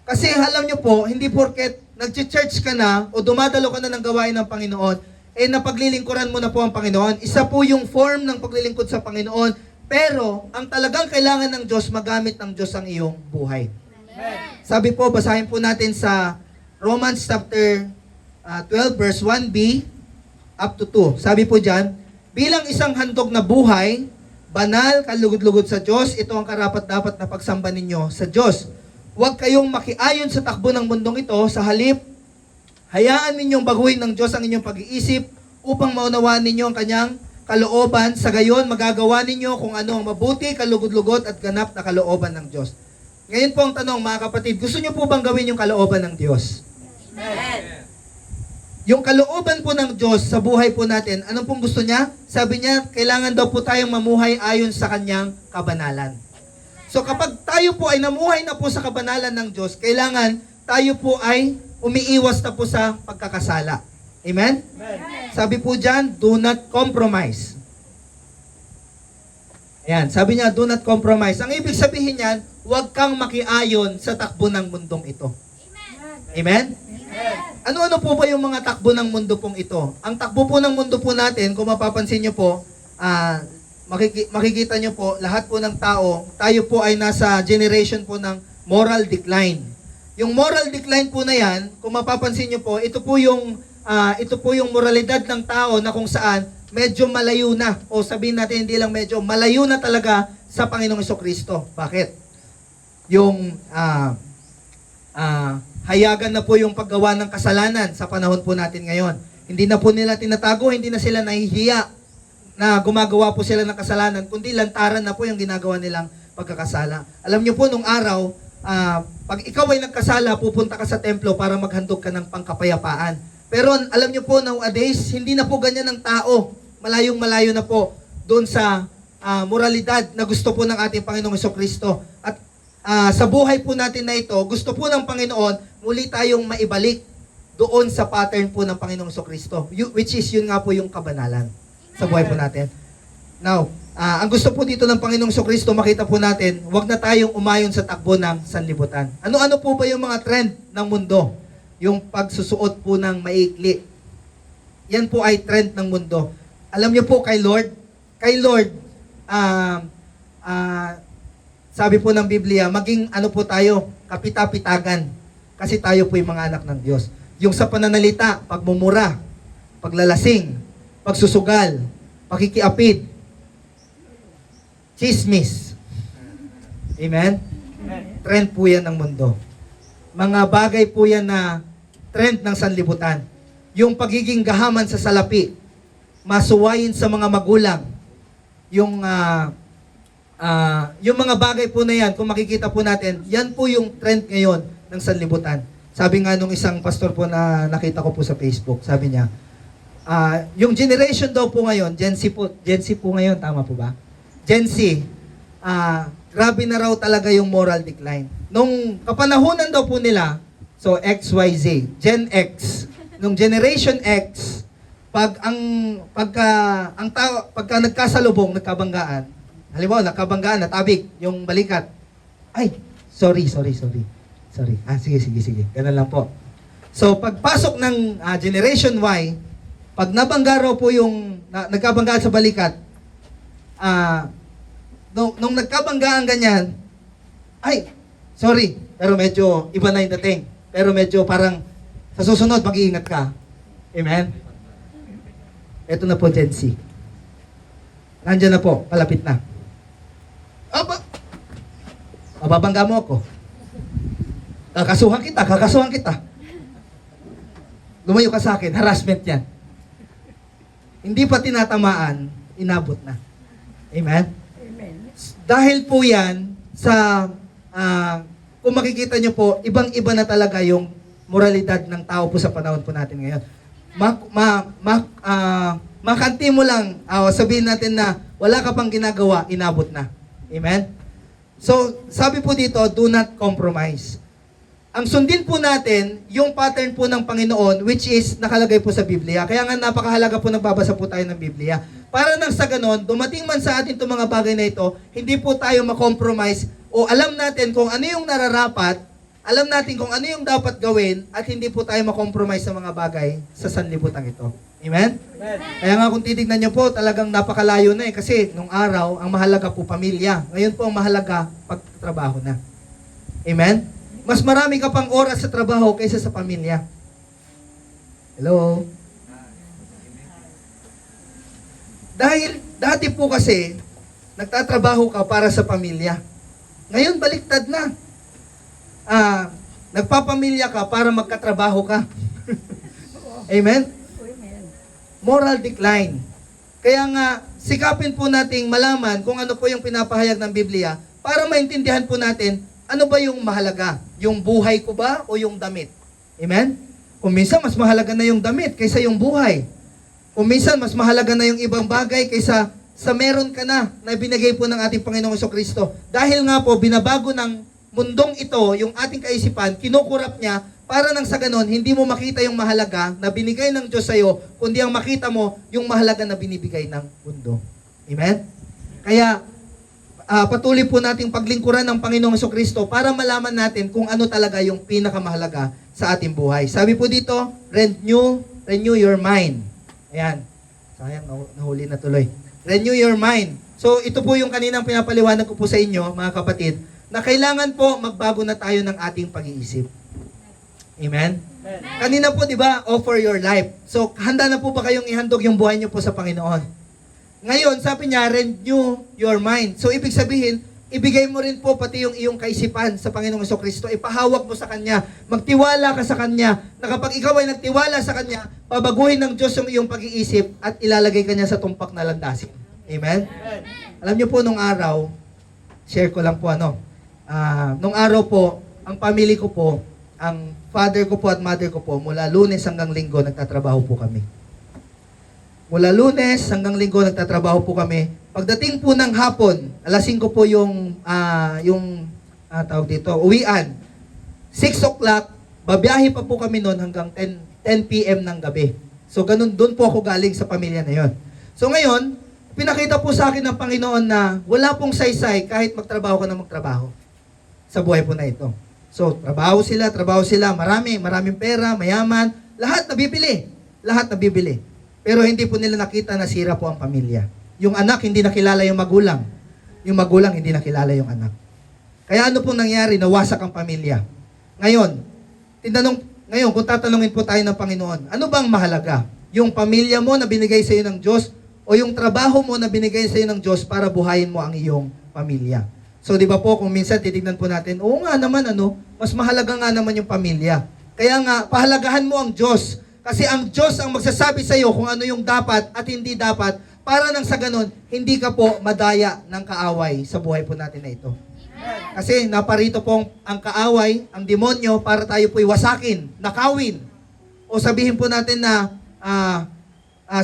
Kasi alam nyo po, hindi porket nag-church ka na o dumadalo ka na ng gawain ng Panginoon, napaglilingkuran mo na po ang Panginoon. Isa po yung form ng paglilingkod sa Panginoon, pero ang talagang kailangan ng Diyos, magamit ng Diyos ang iyong buhay. Sabi po, basahin po natin sa Romans chapter 12 verse 1b up to 2. Sabi po dyan, bilang isang handog na buhay, banal, kalugod-lugod sa Diyos, ito ang karapat-dapat na pagsamba ninyo sa Diyos. Huwag kayong makiayon sa takbo ng mundong ito, sa halip, hayaan ninyong baguhin ng Diyos ang inyong pag-iisip upang maunawaan ninyo ang kanyang kalooban. Sa gayon, magagawa ninyo kung ano ang mabuti, kalugod-lugod at ganap na kalooban ng Diyos. Ngayon po ang tanong, mga kapatid, gusto niyo po bang gawin yung kalooban ng Diyos? Amen. Yung kalooban po ng Diyos sa buhay po natin, anong pong gusto niya? Sabi niya, kailangan daw po tayong mamuhay ayon sa kanyang kabanalan. So kapag tayo po ay namuhay na po sa kabanalan ng Diyos, kailangan tayo po ay umiiwas na po sa pagkakasala. Amen? Sabi po dyan, do not compromise. Ayan, sabi niya, do not compromise. Ang ibig sabihin niyan, huwag kang makiayon sa takbo ng mundong ito. Amen? Ano-ano po ba yung mga takbo ng mundo pong ito? Ang takbo po ng mundo po natin, kung mapapansin nyo po, makikita nyo po, lahat po ng tao, tayo po ay nasa generation po ng moral decline. Yung moral decline po na yan, kung mapapansin nyo po, ito po yung moralidad ng tao na kung saan medyo malayo na, o sabihin natin hindi lang medyo, malayo na talaga sa Panginoong Kristo. Bakit? Yung hayagan na po yung paggawa ng kasalanan sa panahon po natin ngayon. Hindi na po nila tinatago, hindi na sila nahihiya na gumagawa po sila ng kasalanan, kundi lantaran na po yung ginagawa nilang pagkakasala. Alam niyo po, nung araw, pag ikaw ay nagkasala, pupunta ka sa templo para maghandog ka ng pangkapayapaan. Pero alam niyo po, nowadays, hindi na po ganyan ang tao. Malayong-malayo na po doon sa moralidad na gusto po ng ating Panginoong Kristo. At sa buhay po natin na ito, gusto po ng Panginoon, muli tayong maibalik doon sa pattern po ng Panginoong Kristo, which is yun nga po yung kabanalan sa buhay po natin. Now, ang gusto po dito ng Panginoong Kristo, makita po natin, huwag na tayong umayon sa takbo ng sanlibutan. Ano-ano po ba yung mga trend ng mundo? Yung pagsusuot po ng maikli. Yan po ay trend ng mundo. Alam niyo po kay Lord, sabi po ng Biblia, maging ano po tayo, kapita-pitagan. Kasi tayo po yung mga anak ng Diyos. Yung sa pananalita, pagmumura, paglalasing, pagsusugal, pakikiapid, chismis. Amen? Trend po yan ng mundo. Mga bagay po yan na trend ng sanlibutan. Yung pagiging gahaman sa salapi, masuwayin sa mga magulang, yung mga bagay po na yan, kung makikita po natin, yan po yung trend ngayon ng sanlibutan. Sabi nga nung isang pastor po na nakita ko po sa Facebook, sabi niya, yung generation daw po ngayon, Gen Z po ngayon, tama po ba? Gen Z, grabe na raw talaga yung moral decline. Nung kapanahunan daw po nila, so XYZ, Gen X, nung Generation X, pagka nagkasalubong, nagkabanggaan, halimbawa, nagkabanggaan, natabig, yung balikat, ay, sorry. Sige. Ganun lang po. So, pagpasok ng Generation Y, pag nabangga raw po yung, nagkabanggaan sa balikat, nung nagkabanggaan ganyan, ay, sorry, pero medyo iba na yung dating. Pero medyo parang, sa susunod, mag-iingat ka. Amen? Ito na po, Gen Z. Nandiyan na po, palapit na. Mababangga mo ako. Kakasuhan kita. Lumayo ka sa akin, harassment yan. Hindi pa tinatamaan, inabot na. Amen? Dahil po yan, kung makikita nyo po, ibang-iba na talaga yung moralidad ng tao po sa panahon po natin ngayon. makanti mo lang, sabihin natin na wala ka pang ginagawa, inabot na. Amen? So, sabi po dito, do not compromise. Ang sundin po natin, yung pattern po ng Panginoon, which is nakalagay po sa Biblia. Kaya nga napakahalaga po nagbabasa po tayo ng Biblia. Para nang sa ganon, dumating man sa atin itong mga bagay na ito, hindi po tayo makompromise o alam natin kung ano yung nararapat, alam natin kung ano yung dapat gawin, at hindi po tayo makompromise sa mga bagay sa sanlibutan ito. Amen? Kaya nga kung titignan nyo po, talagang napakalayo na kasi nung araw, ang mahalaga po pamilya. Ngayon po ang mahalaga pagtrabaho na. Amen? Mas marami ka pang oras sa trabaho kaysa sa pamilya. Hello? Dahil dati po kasi, nagtatrabaho ka para sa pamilya. Ngayon, baliktad na. Nagpapamilya ka para magkatrabaho ka. Amen? Moral decline. Kaya nga, sikapin po nating malaman kung ano po yung pinapahayag ng Biblia para maintindihan po natin ano ba yung mahalaga? Yung buhay ko ba o yung damit? Amen? Kung minsan, mas mahalaga na yung damit kaysa yung buhay. Kung minsan, mas mahalaga na yung ibang bagay kaysa sa meron ka na binigay po ng ating Panginoong Jesucristo. Dahil nga po, binabago ng mundong ito, yung ating kaisipan, kinukurap niya, para nang sa ganon, hindi mo makita yung mahalaga na binigay ng Diyos sa'yo, kundi ang makita mo yung mahalaga na binibigay ng mundo. Amen? Kaya, patuloy po nating paglingkuran ng Panginoong Jesucristo para malaman natin kung ano talaga yung pinakamahalaga sa ating buhay. Sabi po dito, renew your mind. Ayan. Sayang, nahuli na tuloy. Renew your mind. So, ito po yung kaninang pinapaliwanag ko po sa inyo, mga kapatid, na kailangan po magbago na tayo ng ating pag-iisip. Amen? Kanina po, di ba, offer your life. So, handa na po ba kayong ihandog yung buhay niyo po sa Panginoon? Ngayon, sabi niya, renew your mind. So, ibig sabihin, ibigay mo rin po pati yung iyong kaisipan sa Panginoong Jesucristo. Ipahawak mo sa Kanya. Magtiwala ka sa Kanya. Na kapag ikaw ay nagtiwala sa Kanya, babaguhin ng Diyos yung iyong pag-iisip at ilalagay Kanya sa tumpak na landasin. Amen? Alam niyo po, nung araw, share ko lang po nung araw po, ang family ko po, ang father ko po at mother ko po, mula Lunes hanggang Linggo, nagtatrabaho po kami. Mula Lunes hanggang Linggo, nagtatrabaho po kami. Pagdating po ng hapon, alas 5 po yung tawag dito, uwian. 6 o'clock, babiyahe pa po kami noon hanggang 10 p.m. ng gabi. So, ganun, doon po ako galing sa pamilya na yon. So, ngayon, pinakita po sa akin ng Panginoon na wala pong saysay kahit magtrabaho ka na magtrabaho sa buhay po na ito. So, trabaho sila, maraming pera, mayaman, lahat nabibili. Pero hindi po nila nakita na sira po ang pamilya. Yung anak hindi nakilala yung magulang. Yung magulang hindi nakilala yung anak. Kaya ano pong nangyari? Nawasak ang pamilya. Ngayon, kung tatanungin po tayo ng Panginoon, ano bang mahalaga? Yung pamilya mo na binigay sa iyo ng Diyos o yung trabaho mo na binigay sa iyo ng Diyos para buhayin mo ang iyong pamilya? So, di ba po, kung minsan titignan po natin, oo nga naman, mas mahalaga nga naman yung pamilya. Kaya nga, pahalagahan mo ang Diyos. Kasi ang Diyos ang magsasabi sa iyo kung ano yung dapat at hindi dapat para nang sa ganon, hindi ka po madaya ng kaaway sa buhay po natin na ito. Kasi naparito pong ang kaaway, ang demonyo, para tayo po'y wasakin, nakawin. O sabihin po natin na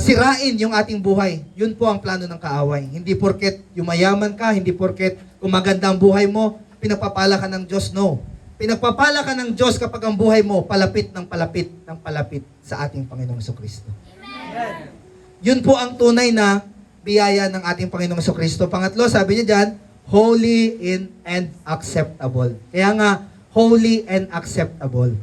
sirain yung ating buhay. Yun po ang plano ng kaaway. Hindi porket yumayaman ka, hindi porket kung maganda ang buhay mo, pinagpapala ka ng Diyos, no. Pinagpapala ka ng Diyos kapag ang buhay mo palapit sa ating Panginoong Jesucristo. Yun po ang tunay na biyaya ng ating Panginoong Jesucristo. Pangatlo, sabi niya dyan, holy and acceptable. Kaya nga, holy and acceptable.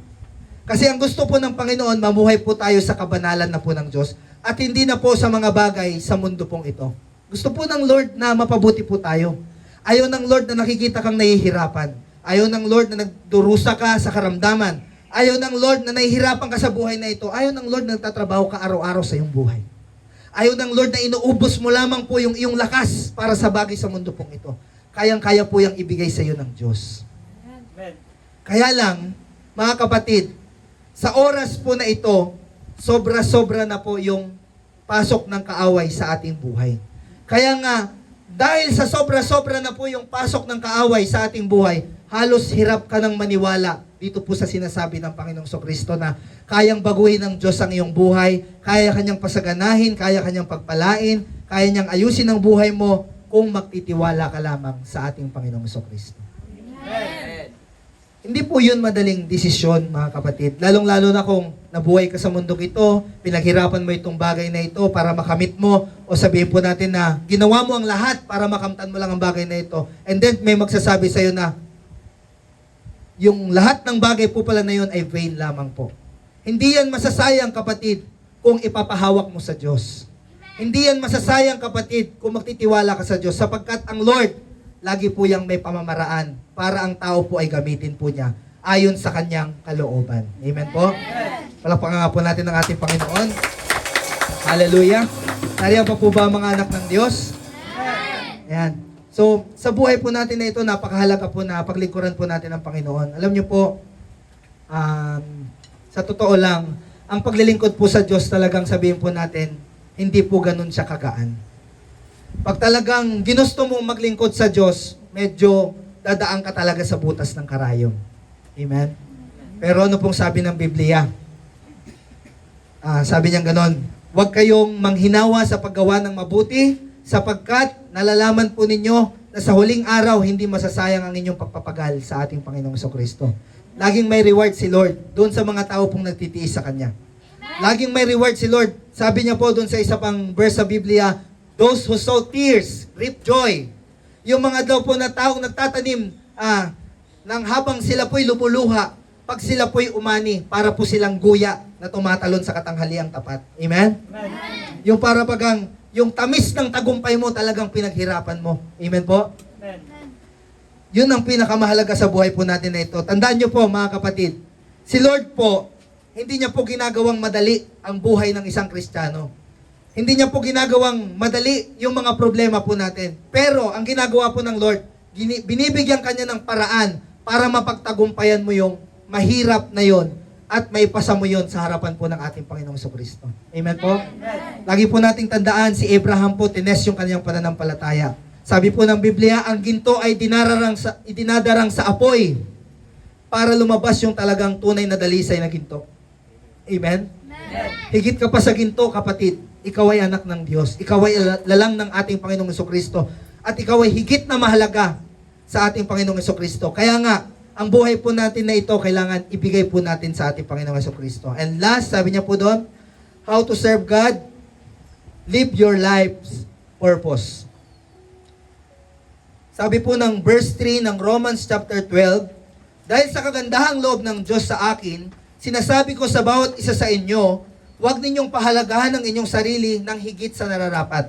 Kasi ang gusto po ng Panginoon, mamuhay po tayo sa kabanalan na po ng Diyos at hindi na po sa mga bagay sa mundo pong ito. Gusto po ng Lord na mapabuti po tayo. Ayaw ng Lord na nakikita kang nahihirapan. Ayaw ng Lord na nagdurusa ka sa karamdaman. Ayaw ng Lord na nahihirapan ka sa buhay na ito. Ayaw ng Lord na nagtatrabaho ka araw-araw sa iyong buhay. Ayaw ng Lord na inuubos mo lamang po yung iyong lakas para sa bagay sa mundo pong ito. Kayang-kaya po yung ibigay sa iyo ng Diyos. Amen. Kaya lang, mga kapatid, sa oras po na ito, sobra-sobra na po yung pasok ng kaaway sa ating buhay. Kaya nga, dahil sa sobra-sobra na po yung pasok ng kaaway sa ating buhay, halos hirap ka nang maniwala dito po sa sinasabi ng Panginoong Kristo na kayang baguhin ng Diyos ang iyong buhay, kaya kanyang pasaganahin, kaya kanyang pagpalain, kaya niyang ayusin ang buhay mo kung magtitiwala ka lamang sa ating Panginoong Kristo. Amen. Hindi po yun madaling desisyon, mga kapatid. Lalong-lalo na kung nabuhay ka sa mundong ito, pinaghirapan mo itong bagay na ito para makamit mo, o sabihin po natin na ginawa mo ang lahat para makamtan mo lang ang bagay na ito. And then may magsasabi sa'yo na yung lahat ng bagay po pala na yun ay vain lamang po. Hindi yan masasayang, kapatid, kung ipapahawak mo sa Diyos. Hindi yan masasayang, kapatid, kung magtitiwala ka sa Diyos, sapagkat ang Lord, lagi po yang may pamamaraan para ang tao po ay gamitin po niya ayon sa kanyang kalooban. Amen po? Palakpakan nga po natin ang ating Panginoon. Hallelujah. Nariyan pa po ba ang mga anak ng Diyos? Ayan. So, sa buhay po natin na ito, napakahalaga po na paglingkuran po natin ang Panginoon. Alam niyo po, sa totoo lang, ang paglilingkod po sa Diyos talagang sabihin po natin, hindi po ganun siya kagaan. Pag talagang ginusto mong maglingkod sa Diyos, medyo dadaan ka talaga sa butas ng karayom. Amen? Pero ano pong sabi ng Biblia? Sabi niya ganon, huwag kayong manghinawa sa paggawa ng mabuti, sapagkat nalalaman po ninyo na sa huling araw, hindi masasayang ang inyong pagpapagal sa ating Panginoong Kristo. Laging may reward si Lord doon sa mga tao pong nagtitiis sa Kanya. Laging may reward si Lord. Sabi niya po doon sa isa pang verse sa Biblia, those who sow tears, reap joy. Yung mga daw po na taong nagtatanim nang habang sila po'y lumuluha, pag sila po'y umani, para po silang guya na tumatalon sa katanghaliang tapat. Amen? Amen. Yung para bagang, yung tamis ng tagumpay mo talagang pinaghirapan mo. Amen po? Amen. Yun ang pinakamahalaga sa buhay po natin na ito. Tandaan nyo po, mga kapatid, si Lord po, hindi niya po ginagawang madali ang buhay ng isang Kristiyano. Hindi niya po ginagawang madali yung mga problema po natin. Pero ang ginagawa po ng Lord, binibigyan kanya ng paraan para mapagtagumpayan mo yung mahirap na yon at maipasa mo yon sa harapan po ng ating Panginoong Kristo. Amen po? Lagi po nating tandaan, si Abraham po, tines yung kanyang pananampalataya. Sabi po ng Biblia, ang ginto ay idinadarang sa apoy para lumabas yung talagang tunay na dalisay na ginto. Amen? Higit ka pa sa ginto, kapatid. Ikaw ay anak ng Diyos. Ikaw ay lalang ng ating Panginoong Kristo. At ikaw ay higit na mahalaga sa ating Panginoong Kristo. Kaya nga, ang buhay po natin na ito, kailangan ibigay po natin sa ating Panginoong Kristo. And last, sabi niya po doon, how to serve God, live your life's purpose. Sabi po ng verse 3 ng Romans chapter 12, dahil sa kagandahang loob ng Diyos sa akin, sinasabi ko sa bawat isa sa inyo, huwag ninyong pahalagahan ang inyong sarili ng higit sa nararapat.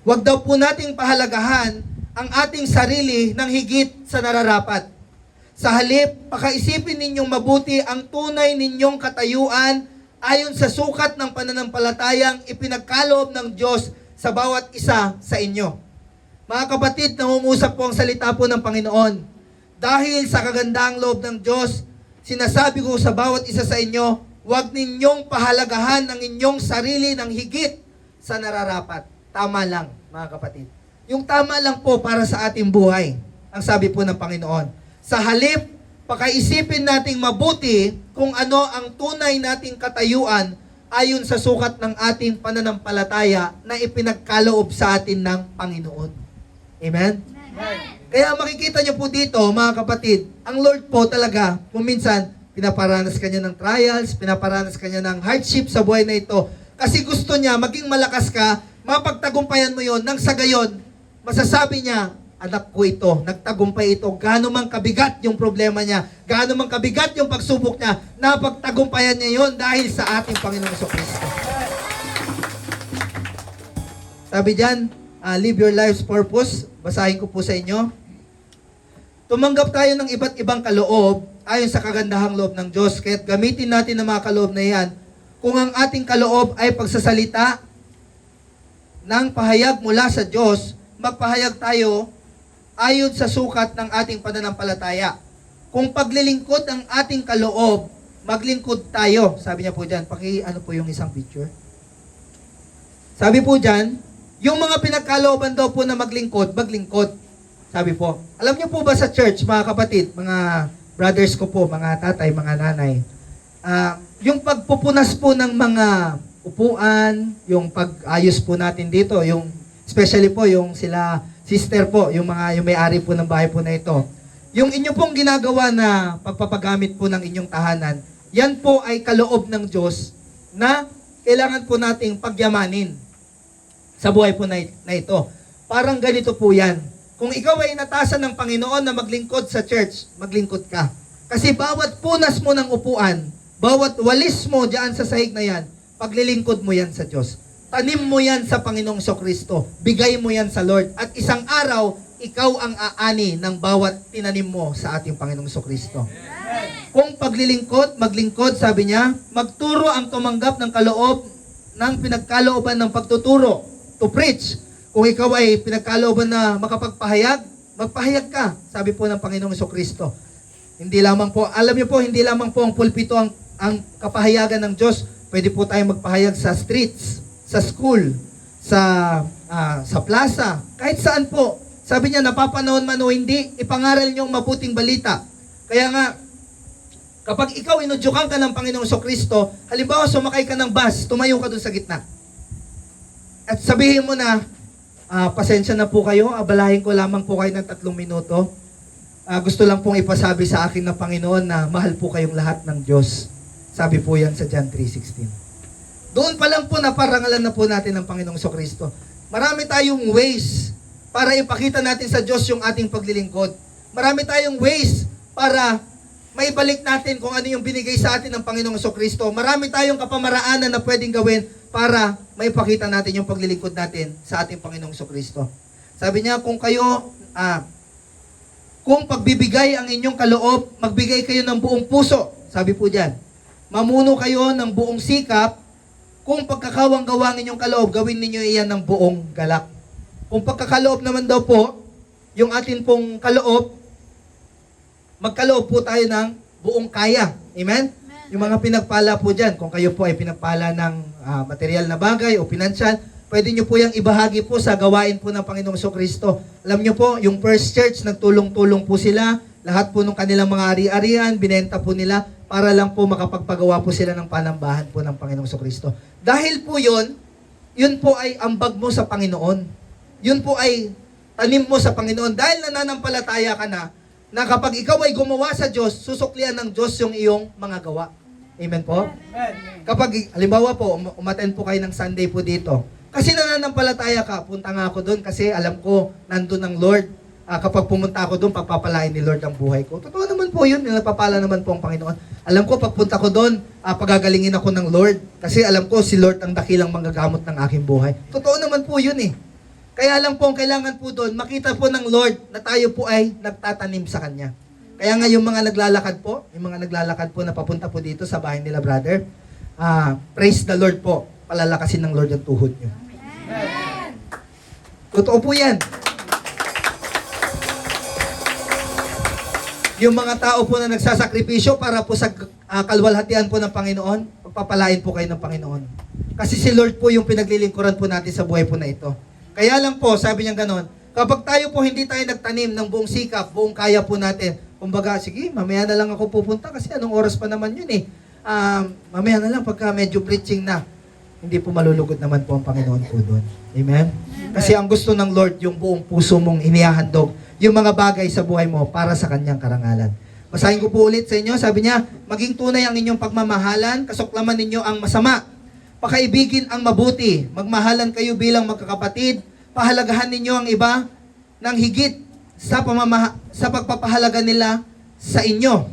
Huwag daw po nating pahalagahan ang ating sarili ng higit sa nararapat. Sa halip, pakaisipin ninyong mabuti ang tunay ninyong katayuan ayon sa sukat ng pananampalatayang ipinagkaloob ng Diyos sa bawat isa sa inyo. Mga kapatid, nangungusap po ang salita po ng Panginoon. Dahil sa kagandahang loob ng Diyos, sinasabi ko sa bawat isa sa inyo, huwag ninyong pahalagahan ang inyong sarili ng higit sa nararapat. Tama lang, mga kapatid. Yung tama lang po para sa ating buhay, ang sabi po ng Panginoon. Sa halip, pakaisipin nating mabuti kung ano ang tunay nating katayuan ayon sa sukat ng ating pananampalataya na ipinagkaloob sa atin ng Panginoon. Amen? Kaya makikita niyo po dito, mga kapatid, ang Lord po talaga, kung minsan, pinaparanas kanya ng trials, pinaparanas kanya ng hardship sa buhay na ito. Kasi gusto niya, maging malakas ka, mapagtagumpayan mo yon, nang sa gayon, masasabi niya, anak ko ito, nagtagumpay ito, gaano mang kabigat yung problema niya, gaano mang kabigat yung pagsubok niya, napagtagumpayan niya yon dahil sa ating Panginoong Kristo. Sabi diyan, live your life's purpose. Basahin ko po sa inyo. Tumanggap tayo ng iba't ibang kaloob ayon sa kagandahang loob ng Diyos. Kaya't gamitin natin ang mga kaloob na yan. Kung ang ating kaloob ay pagsasalita ng pahayag mula sa Diyos, magpahayag tayo ayon sa sukat ng ating pananampalataya. Kung paglilingkod ang ating kaloob, maglingkod tayo. Sabi niya po dyan, ano po yung isang picture? Sabi po dyan, yung mga pinagkalooban daw po na maglingkod, maglingkod. Sabi po. Alam niyo po ba sa church, mga kapatid, mga brothers ko po, mga tatay, mga nanay, yung pagpupunas po ng mga upuan, yung pag-ayos po natin dito, yung especially po yung sila sister po, yung may-ari po ng bahay po na ito. Yung inyo pong ginagawa na pagpapagamit po ng inyong tahanan, yan po ay kaloob ng Diyos na kailangan po nating pagyamanin sa buhay po na ito. Parang ganito po yan. Kung ikaw ay inatasan ng Panginoon na maglingkod sa church, maglingkod ka. Kasi bawat punas mo ng upuan, bawat walis mo diyan sa sahig na yan, paglilingkod mo yan sa Diyos. Tanim mo yan sa Panginoong Kristo. Bigay mo yan sa Lord. At isang araw, ikaw ang aani ng bawat tinanim mo sa ating Panginoong Kristo. Kung paglilingkod, maglingkod, sabi niya, magturo ang tumanggap ng kaloob, ng pinagkalooban ng pagtuturo, to preach. Kung ikaw ay pinagkalooban na makapagpahayag, magpahayag ka, sabi po ng Panginoong Kristo. Hindi lamang po, alam niyo po, hindi lamang po ang pulpito ang kapahayagan ng Diyos. Pwede po tayong magpahayag sa streets, sa school, sa plaza, kahit saan po. Sabi niya, napapanahon man o hindi, ipangaral niyo ang mabuting balita. Kaya nga, kapag ikaw inudyukan ka ng Panginoong Kristo, halimbawa sumakay ka ng bus, tumayo ka dun sa gitna. At sabihin mo na, pasensya na po kayo, abalahin ko lamang po kayo ng 3 minuto. Gusto lang pong ipasabi sa akin ng Panginoon na mahal po kayong lahat ng Diyos. Sabi po yan sa John 3:16. Doon pa lang po naparangalan na po natin ng Panginoong Kristo. Marami tayong ways para ipakita natin sa Diyos yung ating paglilingkod. Marami tayong ways para maibalik natin kung ano yung binigay sa atin ng Panginoong Kristo. Marami tayong kapamaraanan na pwedeng gawin para maipakita natin yung paglilingkod natin sa ating Panginoong Kristo. Sabi niya, kung pagbibigay ang inyong kaloob, magbigay kayo ng buong puso. Sabi po diyan, mamuno kayo ng buong sikap. Kung pagkakawang-gawa ng inyong kaloob, gawin ninyo iyan ng buong galak. Kung pagkakaloob naman daw po, yung atin pong kaloob, magkaloob po tayo ng buong kaya. Amen? Yung mga pinagpala po dyan, kung kayo po ay pinagpala ng material na bagay o pinansyal, pwede nyo po yung ibahagi po sa gawain po ng Panginoong Kristo. Alam nyo po, yung First Church, nagtulong-tulong po sila, lahat po ng kanilang mga ari-arian, binenta po nila, para lang po makapagpagawa po sila ng panambahan po ng Panginoong Kristo. Dahil po yun po ay ambag mo sa Panginoon. Yun po ay tanim mo sa Panginoon. Dahil nananampalataya ka na kapag ikaw ay gumawa sa Diyos, susuklian ng Diyos yung iyong mga gawa. Amen po? Amen. Kapag, halimbawa po, umattend po kayo ng Sunday po dito. Kasi nananampalataya ka, punta nga ako doon kasi alam ko, nandun ang Lord. Kapag pumunta ako doon, pagpapalain ni Lord ang buhay ko. Totoo naman po yun, nagpapala naman po ang Panginoon. Alam ko, pagpunta ko doon, pagagalingin ako ng Lord. Kasi alam ko, si Lord ang dakilang manggagamot ng aking buhay. Totoo naman po yun eh. Kaya lang po, ang kailangan po doon, makita po ng Lord na tayo po ay nagtatanim sa Kanya. Kaya nga yung mga naglalakad po, na papunta po dito sa bahay nila, brother, praise the Lord po. Palalakasin ng Lord ang tuhod nyo. Amen. Totoo po yan. Yung mga tao po na nagsasakripisyo para po sa kalwalhatian po ng Panginoon, pagpapalain po kayo ng Panginoon. Kasi si Lord po yung pinaglilingkuran po natin sa buhay po na ito. Kaya lang po, sabi niya ganon, kapag tayo po hindi tayo nagtanim ng buong sikap, buong kaya po natin, kumbaga, sige, mamaya na lang ako pupunta kasi anong oras pa naman yun eh. Mamaya na lang pagka medyo preaching na, hindi po malulugod naman po ang Panginoon po doon. Amen? Kasi ang gusto ng Lord, yung buong puso mong inihahandog, yung mga bagay sa buhay mo para sa Kanyang karangalan. Basahin ko po ulit sa inyo, sabi niya, maging tunay ang inyong pagmamahalan, kasuklaman ninyo ang masama, pakaibigin ang mabuti, magmahalan kayo bilang magkakapatid, pahalagahan ninyo ang iba ng higit sa pagpapahalaga nila sa inyo.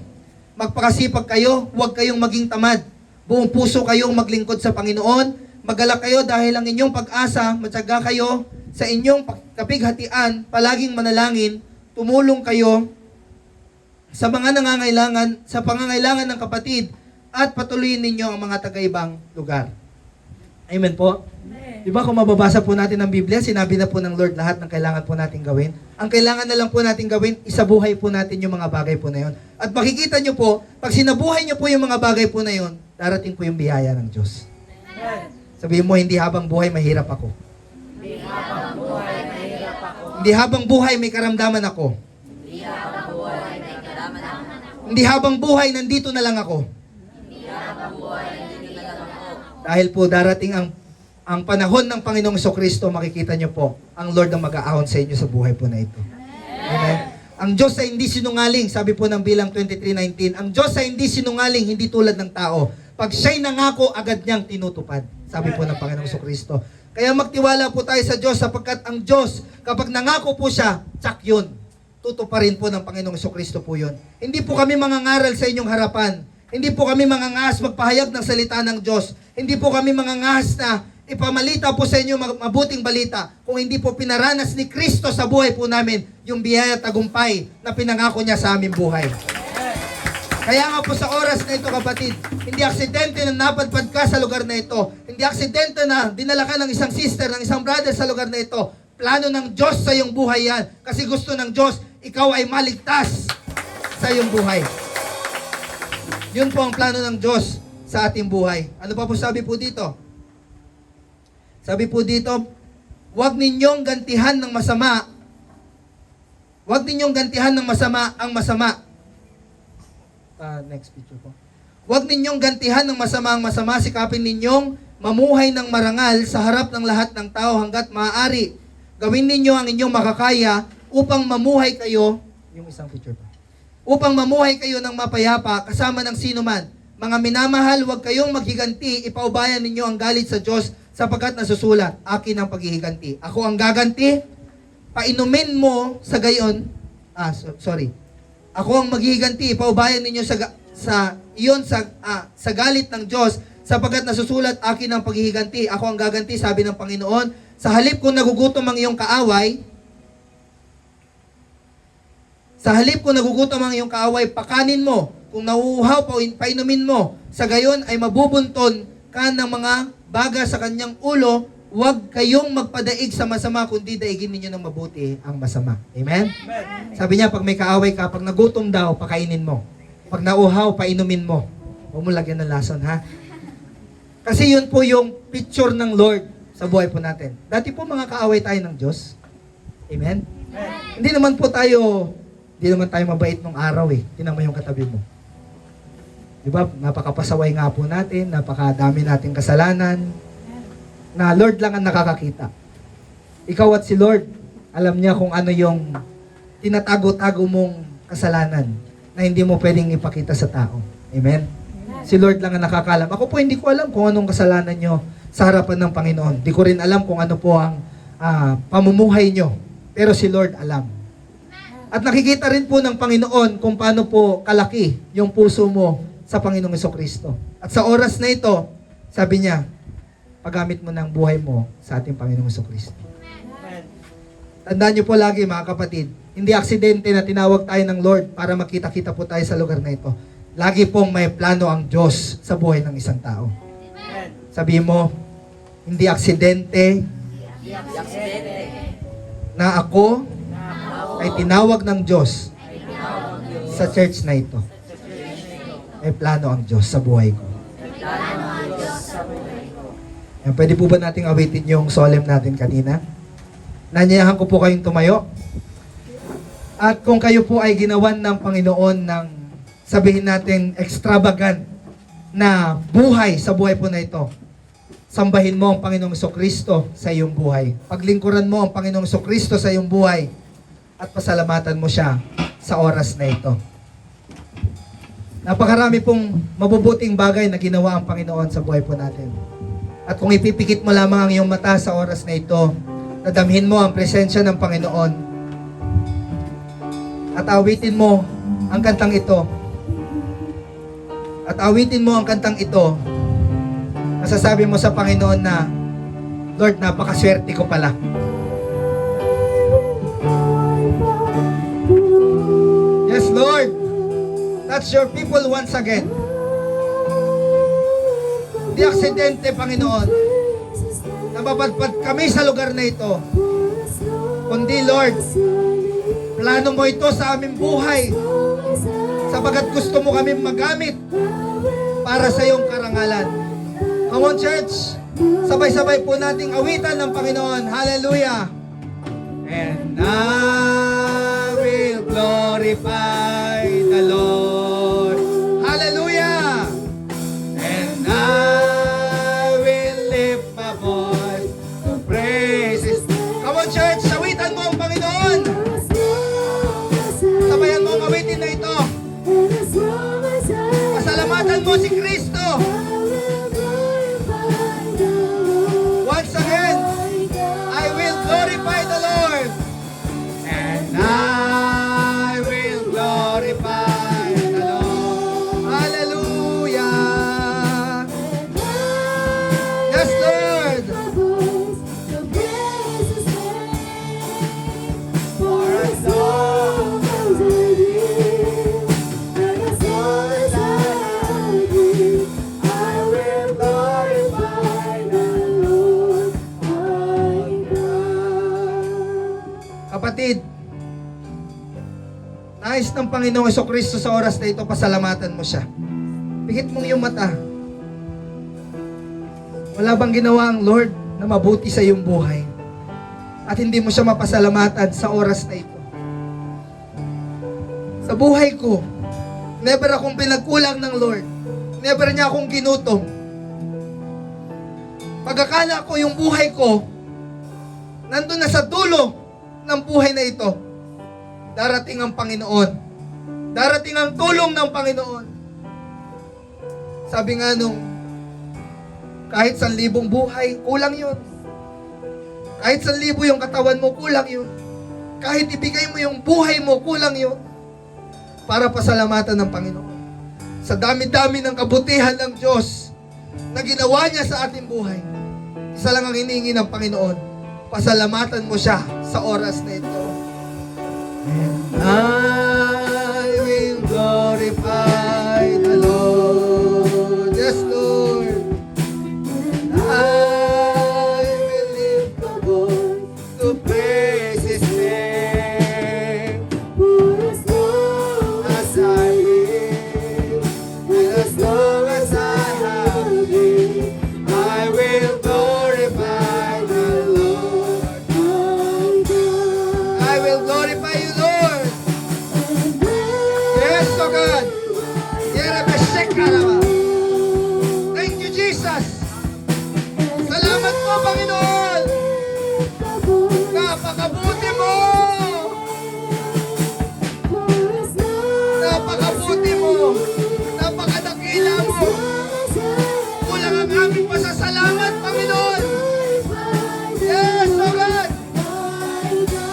Magpakasipag kayo, huwag kayong maging tamad. Buong puso kayong maglingkod sa Panginoon. Magalak kayo dahil ang inyong pag-asa, matyaga kayo sa inyong kapighatian, palaging manalangin, tumulong kayo sa mga nangangailangan, sa pangangailangan ng kapatid, at patuloyin ninyo ang mga taga-ibang lugar. Amen po? Di ba kung mababasa po natin ang Biblia, sinabi na po ng Lord lahat ng kailangan po natin gawin. Ang kailangan na lang po natin gawin, isabuhay po natin yung mga bagay po na yun. At makikita nyo po, pag sinabuhay nyo po yung mga bagay po na yun, darating po yung biyaya ng Diyos. Sabihin mo, hindi habang buhay, mahirap ako. Hindi habang buhay, mahirap ako. Hindi habang buhay, may karamdaman ako. Hindi habang buhay, may karamdaman ako. Hindi habang buhay, nandito na lang ako. Dahil po darating ang panahon ng Panginoong Jesucristo, makikita nyo po, ang Lord ang mag-aahon sa inyo sa buhay po na ito. Amen? Ang Diyos ay hindi sinungaling, sabi po ng Bilang 23:19, ang Diyos ay hindi sinungaling, hindi tulad ng tao. Pag siya'y nangako, agad niyang tinutupad. Sabi po ng Panginoong Jesucristo. Kaya magtiwala po tayo sa Diyos sapagkat ang Diyos, kapag nangako po siya, tsak yun. Tutuparin po ng Panginoong Jesucristo po yun. Hindi po kami mangangaral sa inyong harapan. Hindi po kami mangangahas magpahayag ng salita ng Diyos. Hindi po kami mangangahas na ipamalita po sa inyo mabuting balita. Kung hindi po pinaranas ni Kristo sa buhay po namin yung biyaya at tagumpay na pinangako niya sa aming buhay. Kaya nga po sa oras na ito, kapatid, hindi aksidente na napadpad ka sa lugar na ito. Hindi aksidente na dinala ka ng isang sister, ng isang brother sa lugar na ito. Plano ng Diyos sa iyong buhay yan. Kasi gusto ng Diyos, ikaw ay maligtas sa iyong buhay. Yun po ang plano ng Diyos sa ating buhay. Ano pa po sabi po dito? Sabi po dito, huwag ninyong gantihan ng masama. Huwag ninyong gantihan ng masama ang masama. Next picture po. Huwag ninyong gantihan ng masama ang masama, sikapin ninyong mamuhay ng marangal sa harap ng lahat ng tao hanggat maaari. Gawin ninyo ang inyong makakaya upang mamuhay kayo, yung isang picture pa. Upang mamuhay kayo ng mapayapa kasama ng sino man. Mga minamahal, huwag kayong maghiganti, ipaubayan ninyo ang galit sa Diyos sapagkat nasusulat, akin ang paghihiganti. Ako ang gaganti, painumin mo sa gayon, Ako ang maghihiganti, paubayan ninyo sa galit ng Diyos, sapagkat nasusulat, akin ang paghihiganti. Ako ang gaganti, sabi ng Panginoon. Sa halip kung nagugutom ang iyong kaaway, pakanin mo. Kung nauuhaw, painumin mo. Sa gayon ay mabubunton ka ng mga baga sa kanyang ulo. Huwag kayong magpadaig sa masama, kundi daigin ninyo ng mabuti ang masama. Amen? Sabi niya, pag may kaaway ka, pag nagutom daw, pakainin mo. Pag nauhaw, painumin mo. Huwag mo lagyan ng lason, ha? Kasi yun po yung picture ng Lord sa buhay po natin. Dati po mga kaaway tayo ng Diyos. Amen? Hindi naman tayo mabait nung araw eh. Tingnan mo yung katabi mo. Diba? Napakapasaway nga po natin, napakadami nating kasalanan, na Lord lang ang nakakakita. Ikaw at si Lord, alam niya kung ano yung tinatago-tago mong kasalanan na hindi mo pwedeng ipakita sa tao. Amen? Si Lord lang ang nakakalam. Ako po hindi ko alam kung anong kasalanan nyo sa harapan ng Panginoon. Di ko rin alam kung ano po ang pamumuhay nyo. Pero si Lord alam. At nakikita rin po ng Panginoon kung paano po kalaki yung puso mo sa Panginoong Jesucristo. At sa oras na ito, sabi niya, paggamit mo ng buhay mo sa ating Panginoong Jesucristo. Tandaan niyo po lagi mga kapatid, hindi aksidente na tinawag tayo ng Lord para makita-kita po tayo sa lugar na ito. Lagi pong may plano ang Diyos sa buhay ng isang tao. Sabi mo, hindi aksidente na ako ay tinawag ng Diyos sa church na ito. May plano ang Diyos sa buhay ko. Yan, pwede po ba nating awitin yung solemn natin kanina? Nanyayahan ko po kayong tumayo. At kung kayo po ay ginawan ng Panginoon ng sabihin natin extravagant na buhay sa buhay po na ito, sambahin mo ang Panginoong Jesucristo sa iyong buhay. Paglingkuran mo ang Panginoong Jesucristo sa iyong buhay at pasalamatan mo siya sa oras na ito. Napakarami pong mabubuting bagay na ginawa ang Panginoon sa buhay po natin. At kung ipipikit mo lamang ang iyong mata sa oras na ito, nadamhin mo ang presensya ng Panginoon at awitin mo ang kantang ito. At awitin mo ang kantang ito, masasabi mo sa Panginoon na, Lord, napakaswerte ko pala. Yes, Lord. Touch your people once again. Di aksidente, Panginoon, na mapadpad kami sa lugar na ito. Kundi, Lord, plano mo ito sa aming buhay, sapagat gusto mo kami magamit para sa iyong karangalan. Come on, church. Sabay-sabay po nating awitan ng Panginoon. Hallelujah. And I will glorify the Lord. mo si Kristo. Once again, I will glorify the Lord. And I will glorify the Lord. Hallelujah. Yes, Lord. For as long as I live, and as long as I breathe, I will glorify the Lord my God. Kapatid, nais ng Panginoong Jesucristo sa oras na ito, pasalamatan mo siya. Pikit mong iyong mata. Wala bang ginawa ang Lord na mabuti sa iyong buhay? At hindi mo siya mapasalamatan sa oras na ito. Sa buhay ko, never akong pinagkulang ng Lord. Never niya akong ginutom. Pagkakala ko yung buhay ko, nandun na sa dulo ng buhay na ito, darating ang Panginoon. Darating ang tulong ng Panginoon. Sabi nga nung, kahit 1,000 buhay, kulang yun. Kahit 1,000 yung katawan mo, kulang yun. Kahit ibigay mo yung buhay mo, kulang yun. Para pasalamatan ng Panginoon. Sa dami-dami ng kabutihan ng Diyos na ginawa niya sa ating buhay, isa lang ang hinihingi ng Panginoon. Pasalamatan mo siya sa oras na ito. And I will glorify the Lord. Yes, Lord. And I will lift the voice to praise His name. For as long As I live, and as long as I have lived, I will glorify the Lord. my God, I will glorify you, Lord. Yes, oh God. Thank you, Jesus. Salamat po, Panginoon. Napakabuti mo. Napakabuti mo. Napakadakila mo. Kulang ang aming pasasalamat, Panginoon. Yes, oh God.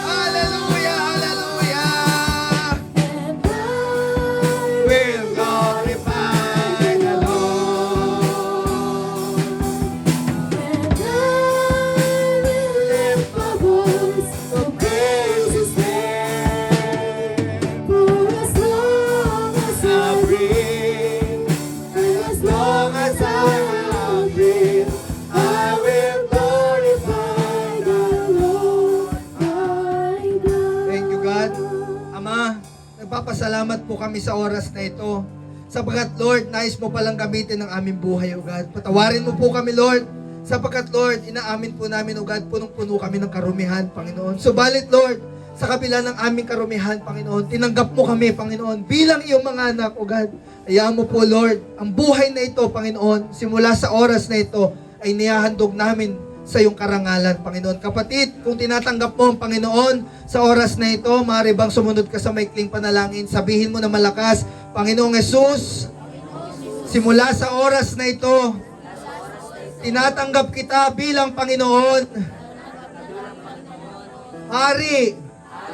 Hallelujah, hallelujah. We'll glorify the Lord. To praise His name. I breathe, and as long as I have breath, I will glorify the Lord. Thank you, God. Ama, nagpapasalamat po kami sa oras na ito. Sapagkat, Lord, nais mo palang gamitin ang aming buhay, O God. Patawarin mo po kami, Lord. Sapagkat, Lord, inaamin po namin, O God, punong-puno kami ng karumihan, Panginoon. Subalit, Lord, sa kabila ng aming karumihan, Panginoon, tinanggap mo kami, Panginoon, bilang iyong mga anak, O God. Hayaan mo po, Lord, ang buhay na ito, Panginoon, simula sa oras na ito, ay nihahandog namin sa iyong karangalan, Panginoon. Kapatid, kung tinatanggap mo ang Panginoon sa oras na ito, maaari bang sumunod ka sa maikling panalangin, sabihin mo na malakas, Panginoong Jesus, simula sa oras na ito, tinatanggap kita bilang Panginoon, Hari,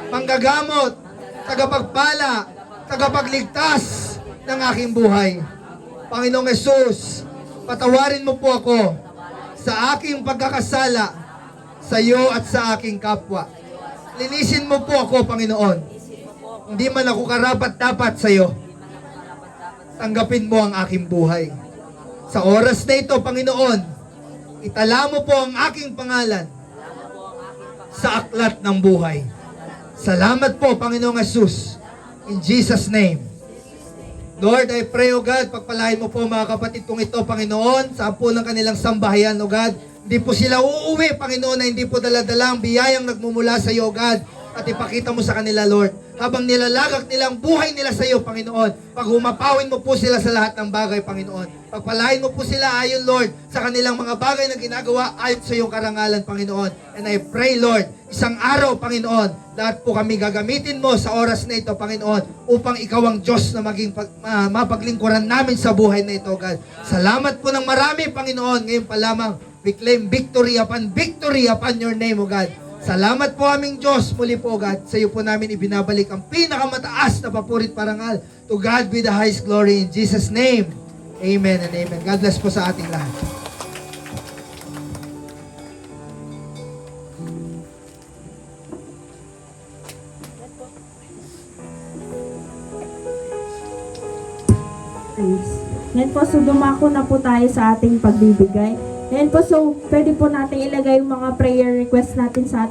Manggagamot, Tagapagpala, Tagapagligtas ng aking buhay. Panginoong Jesus, patawarin mo po ako sa aking pagkakasala sa iyo at sa aking kapwa. Linisin mo po ako, Panginoon. Hindi man ako karapat-dapat sa iyo. Tanggapin mo ang aking buhay. Sa oras na ito, Panginoon, itala mo po ang aking pangalan sa aklat ng buhay. Salamat po, Panginoong Jesus. In Jesus' name. Lord, I pray, O God, pagpalain mo po mga kapatid kong ito, Panginoon, sa po ng kanilang sambahayan, O God. Hindi po sila uuwi, Panginoon, na hindi po dala-dala ang biyayang nagmumula sa iyo, O God. At ipakita mo sa kanila, Lord. habang nilalagak nila ang buhay nila sa iyo, Panginoon. Paghumapawin mo po sila sa lahat ng bagay, Panginoon. Pagpalain mo po sila ayon, Lord, sa kanilang mga bagay na ginagawa ayon sa iyong karangalan, Panginoon. And I pray, Lord, isang araw, Panginoon, lahat po kami gagamitin mo sa oras na ito, Panginoon, upang ikaw ang Diyos na maging mapaglingkuran namin sa buhay na ito, God. Salamat po ng marami, Panginoon. Ngayon pa lamang, we claim victory upon your name, O God. Salamat po aming Diyos. Muli po, God, sa iyo po namin ibinabalik ang pinakamataas na papurit parangal. To God be the highest glory in Jesus' name. Amen and amen. God bless po sa ating lahat. Yan po, so dumako na po tayo sa ating pagbibigay. Yan po, so pwede po natin ilagay yung mga prayer request natin sa